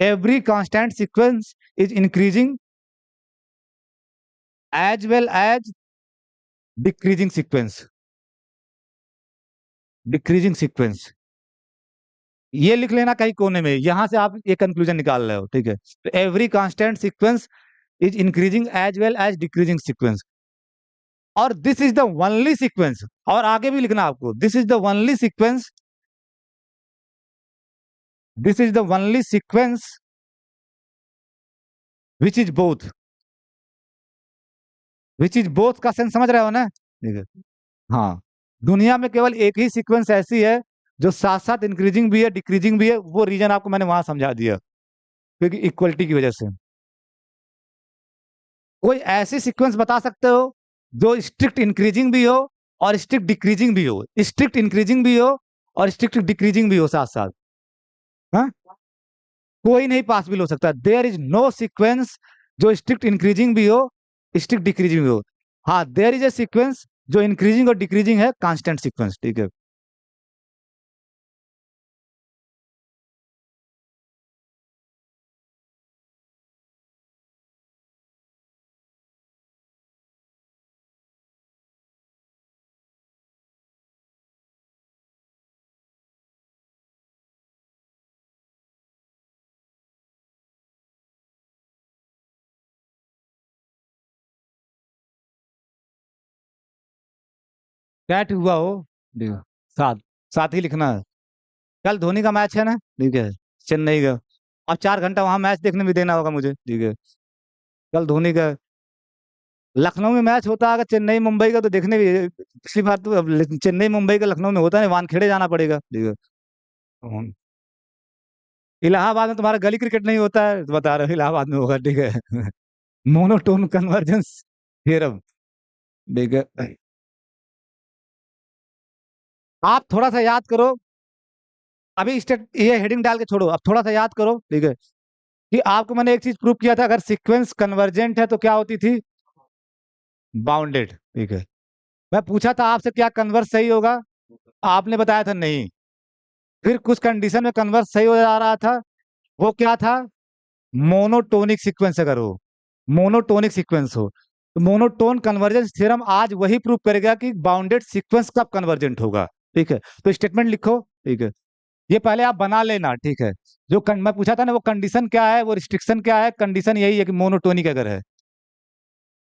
every constant sequence is increasing as well as decreasing sequence, decreasing sequence. ये लिख लेना कहीं कोने में, यहां से आप ये कंक्लूजन निकाल रहे हो, ठीक है। तो every constant sequence is increasing as well as decreasing sequence. और this is the only sequence, और आगे भी लिखना आपको, this is the only sequence, this is the only sequence which is both, which is both का sense समझ रहे हो ना? ठीक है। हाँ, दुनिया में केवल एक ही सीक्वेंस ऐसी है जो साथ साथ इंक्रीजिंग भी है डिक्रीजिंग भी है, वो रीजन आपको मैंने वहां समझा दिया, क्योंकि इक्वलिटी की वजह से। कोई ऐसी सीक्वेंस बता सकते हो जो स्ट्रिक्ट इंक्रीजिंग भी हो और स्ट्रिक्ट डिक्रीजिंग भी हो, स्ट्रिक्ट इंक्रीजिंग भी हो और स्ट्रिक्ट डिक्रीजिंग भी हो साथ साथ? हाँ, कोई नहीं पॉसिबल हो सकता। देयर इज नो सीक्वेंस जो स्ट्रिक्ट इंक्रीजिंग भी हो स्ट्रिक्ट डिक्रीजिंग भी हो। हाँ, देयर इज ए सीक्वेंस जो इंक्रीजिंग और डिक्रीजिंग है, कांस्टेंट सीक्वेंस, ठीक है। कैट हुआ हो, ठीक है। साथ, साथ ही लिखना है। कल धोनी का मैच है ना, ठीक है, चेन्नई का। अब 4 घंटा वहां मैच देखने भी देना होगा मुझे, ठीक है। कल धोनी का लखनऊ में मैच होता है, अगर चेन्नई मुंबई का तो देखने भी, पिछली बार तो अब चेन्नई मुंबई का लखनऊ में होता है, वानखेड़े जाना पड़ेगा, ठीक है। हम्म। इलाहाबाद में तुम्हारा गली क्रिकेट नहीं होता है, तो बता रहे हो इलाहाबाद में होगा, ठीक है। मोनोटोन कन्वर्जेंस थ्योरम, ठीक है। आप थोड़ा सा याद करो, अभी स्टेट ये हेडिंग डाल के छोड़ो, अब थोड़ा सा याद करो, ठीक है, कि आपको मैंने एक चीज प्रूव किया था, अगर सीक्वेंस कन्वर्जेंट है तो क्या होती थी? बाउंडेड, ठीक है। मैं पूछा था आपसे क्या कन्वर्स सही होगा, आपने बताया था नहीं। फिर कुछ कंडीशन में कन्वर्स सही हो जा रहा था, वो क्या था? मोनोटोनिक सीक्वेंस अगर हो, मोनोटोनिक सीक्वेंस हो, तो मोनोटोन कन्वर्जेंस थ्योरम आज वही प्रूव करेगा कि बाउंडेड सीक्वेंस कब कन्वर्जेंट होगा, ठीक है। तो स्टेटमेंट लिखो, ठीक है। ये पहले आप बना लेना, ठीक है। जो मैं पूछा था ना, वो कंडीशन क्या है, वो रिस्ट्रिक्शन क्या है? कंडीशन यही है कि मोनोटोनिक अगर है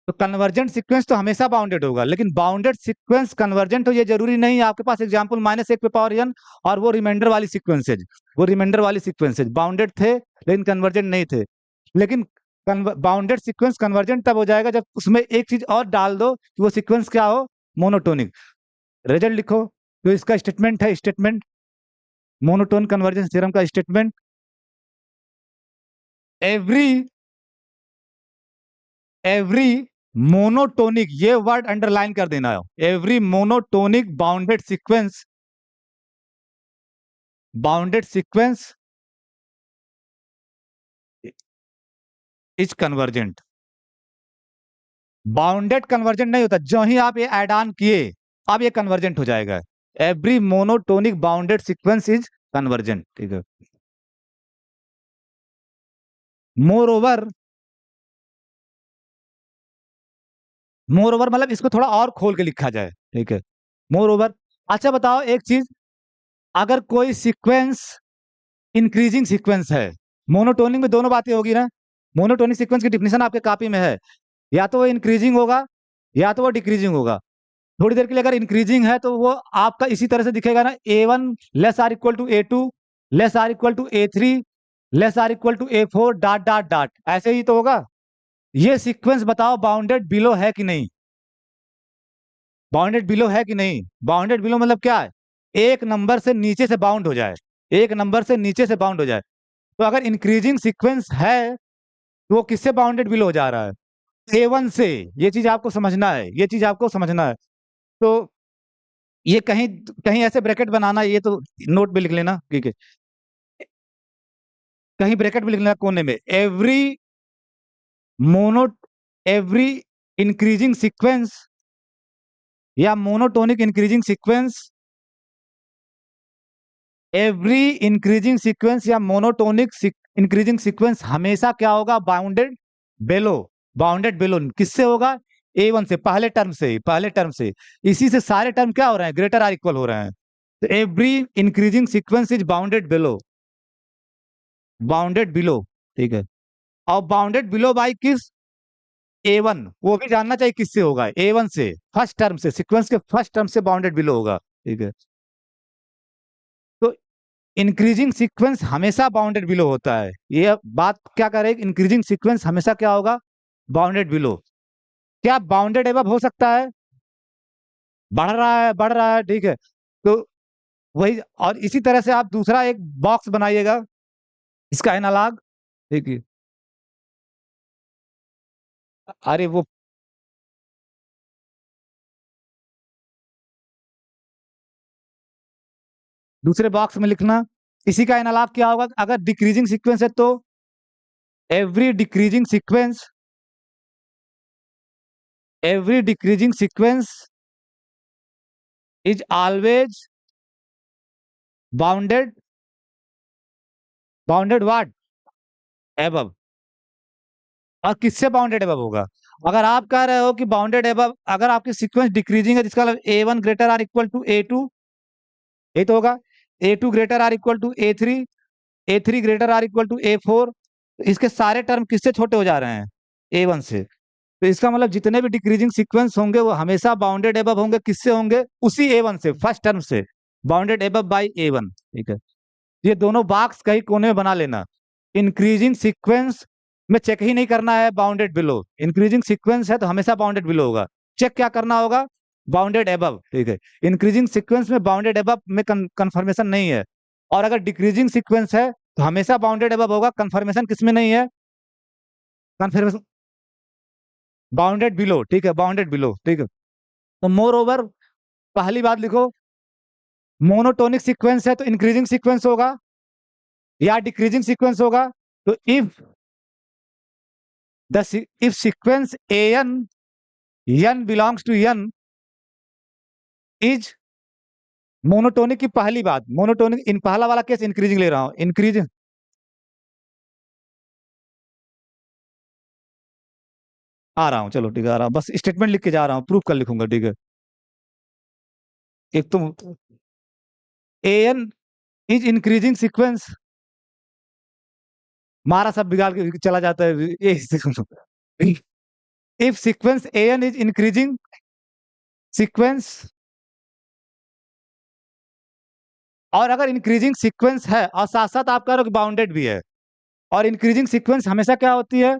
तो कन्वर्जेंट सीक्वेंस तो हमेशा बाउंडेड होगा, लेकिन बाउंडेड सीक्वेंस कन्वर्जेंट हो ये जरूरी नहीं है। आपके पास एग्जांपल -1 पे पावर n, और वो रिमाइंडर वाली सीक्वेंसेज, वो रिमाइंडर वाली सीक्वेंसेज बाउंडेड थे लेकिन कन्वर्जेंट नहीं थे। लेकिन बाउंडेड सीक्वेंस कन्वर्जेंट तब हो जाएगा जब उसमें एक चीज और डाल दो कि वो सीक्वेंस क्या हो? मोनोटोनिक। रिजल्ट लिखो, तो इसका स्टेटमेंट है, स्टेटमेंट मोनोटोन कन्वर्जेंस थ्योरम का स्टेटमेंट, एवरी एवरी मोनोटोनिक, ये वर्ड अंडरलाइन कर देना है, every monotonic bounded sequence is convergent. Bounded convergent नहीं होता, जो ही आप ये ऐड ऑन किए अब ये कन्वर्जेंट हो जाएगा। Every monotonic bounded sequence is convergent, ठीक है। मोर ओवर, मोर ओवर मतलब इसको थोड़ा और खोल के लिखा जाए, ठीक है। मोर ओवर, अच्छा बताओ एक चीज, अगर कोई सीक्वेंस इंक्रीजिंग सीक्वेंस है, मोनोटोनिक में दोनों बातें होगी ना। मोनोटोनिक सीक्वेंस की डिफिनेशन आपके कॉपी में है, या तो वो इंक्रीजिंग होगा या तो वो डिक्रीजिंग होगा। थोड़ी देर के लिए अगर इंक्रीजिंग है तो वो आपका इसी तरह से दिखेगा ना, A1 less or equal to A2 less or equal to A3 less or equal to A4 dot dot dot, ऐसे ही तो होगा। ये सीक्वेंस बताओ बाउंडेड बिलो है कि नहीं, बाउंडेड बिलो है कि नहीं। बाउंडेड बिलो मतलब क्या है, एक नंबर से नीचे से बाउंड हो जाए, एक नंबर से नीचे से बाउंड हो जाए। तो अगर इंक्रीजिंग सीक्वेंस है तो वो किससे बाउंडेड बिलो हो जा रहा है, A1 से। ये चीज आपको समझना है, ये चीज आपको समझना है। तो ये कहीं कहीं ऐसे ब्रैकेट बनाना, ये तो नोट पे लिख लेना, ठीक है, कहीं ब्रैकेट में लिख लेना कोने में, every mono every increasing sequence या monotonic increasing sequence, every increasing sequence या मोनोटोनिक इंक्रीजिंग सीक्वेंस हमेशा क्या होगा, बाउंडेड बेलो। बाउंडेड बेलो किससे होगा, A1 से, पहले टर्म से, पहले टर्म से। इसी से सारे टर्म क्या हो रहे हैं, ग्रेटर आर इक्वल हो रहे हैं। तो every increasing sequence is bounded below, bounded below, ठीक है। और बाउंडेड बिलो बाई किस, A1, वो भी जानना चाहिए किससे होगा, A1 से, फर्स्ट टर्म से, सीक्वेंस के फर्स्ट टर्म से बाउंडेड बिलो होगा, ठीक है। तो इंक्रीजिंग सीक्वेंस हमेशा बाउंडेड बिलो होता है, ये बात क्या करे, इंक्रीजिंग सीक्वेंस हमेशा क्या होगा, बाउंडेड बिलो। क्या बाउंडेड एबव हो सकता है, बढ़ रहा है, बढ़ रहा है, ठीक है। तो वही, और इसी तरह से आप दूसरा एक बॉक्स बनाइएगा, इसका एनालॉग, ठीक है। अरे वो दूसरे बॉक्स में लिखना, इसी का एनालॉग क्या होगा, अगर डिक्रीजिंग सीक्वेंस है तो every decreasing sequence, every decreasing sequence is always bounded, bounded what, above. और किससे बाउंडेड एबव होगा, अगर आप कह रहे हो कि बाउंडेड एबव, अगर आपकी सीक्वेंस डिक्रीजिंग है जिसका मतलब A1 greater or equal to A2, ये तो होगा, A2 greater or equal to A3, A3 greater or equal to A4, इसके सारे टर्म किससे छोटे हो जा रहे हैं, A1 से। तो इसका मतलब जितने भी डिक्रीजिंग सीक्वेंस होंगे वो हमेशा बाउंडेड एबव होंगे, किससे होंगे, उसी A1 से, फर्स्ट टर्म से, बाउंडेड एबव बाई A1, ठीक है। ये दोनों बॉक्स कहीं कोने में बना लेना। इंक्रीजिंग सीक्वेंस में चेक ही नहीं करना है बाउंडेड बिलो, इंक्रीजिंग सीक्वेंस है तो हमेशा बाउंडेड बिलो होगा। चेक क्या करना होगा, बाउंडेड एबव, ठीक है। इंक्रीजिंग सीक्वेंस में बाउंडेड एबव में कंफर्मेशन नहीं है, और अगर डिक्रीजिंग सीक्वेंस है तो हमेशा बाउंडेड एबव होगा, कंफर्मेशन किसमें नहीं है, कंफर्मेशन बाउंडेड बिलो, ठीक है, बाउंडेड बिलो, ठीक है। तो मोर ओवर, पहली बात लिखो, मोनोटोनिक सीक्वेंस है तो इंक्रीजिंग सीक्वेंस होगा या डिक्रीजिंग सीक्वेंस होगा। तो if if sequence n belongs to n is monotonic की पहली बात, मोनोटोनिक इन पहला वाला केस इंक्रीजिंग ले रहा हूं, इंक्रीजिंग, आ रहा हूं, चलो ठीक है, आ रहा हूं, बस स्टेटमेंट लिख के जा रहा हूं, प्रूफ कर लिखूंगा, ठीक है। एक तो an इज इंक्रीजिंग सीक्वेंस, मारा सब बिगाड़ के चला जाता है if sequence an is increasing sequence, और अगर इंक्रीजिंग सीक्वेंस है और साथ साथ आप कह रहे हो कि बाउंडेड भी है, और इंक्रीजिंग सीक्वेंस हमेशा क्या होती है,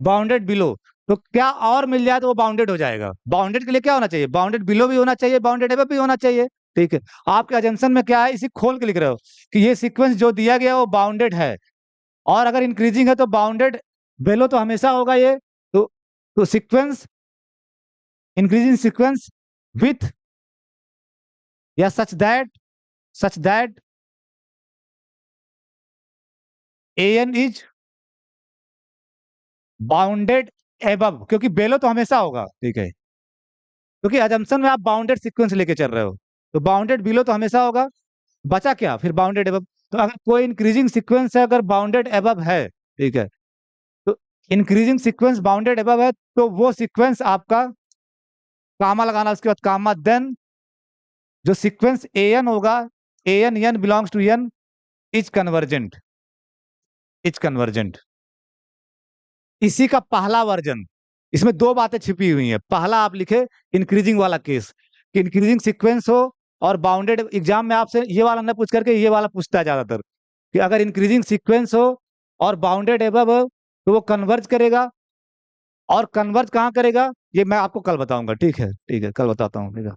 बाउंडेड बिलो। तो क्या और मिल जाए तो वो बाउंडेड हो जाएगा, बाउंडेड के लिए क्या होना चाहिए, बाउंडेड बिलो भी होना चाहिए, बाउंडेड एबव भी होना चाहिए, ठीक है। आपके अजम्पशन में क्या है, इसी खोल के लिख रहे हो कि ये सीक्वेंस जो दिया गया वो बाउंडेड है, और अगर इंक्रीजिंग है तो बाउंडेड बिलो तो हमेशा होगा ये। तो सीक्वेंस, इंक्रीजिंग सीक्वेंस विथ या such that an is bounded above, क्योंकि बेलो तो हमेशा होगा, ठीक है, क्योंकि अजम्पशन में आप बाउंडेड सीक्वेंस लेके चल रहे हो, तो बाउंडेड बिलो तो हमेशा होगा, बचा क्या फिर, बाउंडेड एबव। तो अगर कोई इंक्रीजिंग सीक्वेंस है अगर बाउंडेड एबव है, ठीक है, तो इंक्रीजिंग सीक्वेंस बाउंडेड एबव है तो वो सीक्वेंस आपका, कामा लगाना, उसके बाद कामा, देन जो सीक्वेंस an होगा n n belongs to n is convergent, is convergent. इसी का पहला वर्जन, इसमें दो बातें छिपी हुई हैं। पहला आप लिखे इंक्रीजिंग वाला केस, कि इंक्रीजिंग सीक्वेंस हो और बाउंडेड। एग्जाम में आपसे ये वाला ना पूछ करके ये वाला पूछता है ज्यादातर, कि अगर इंक्रीजिंग सीक्वेंस हो और बाउंडेड एबव हो तो वो कन्वर्ज करेगा। और कन्वर्ज कहाँ करेगा ये मैं आपको कल बताऊंगा, ठीक है, ठीक है, कल बताता हूँ, ठीक है।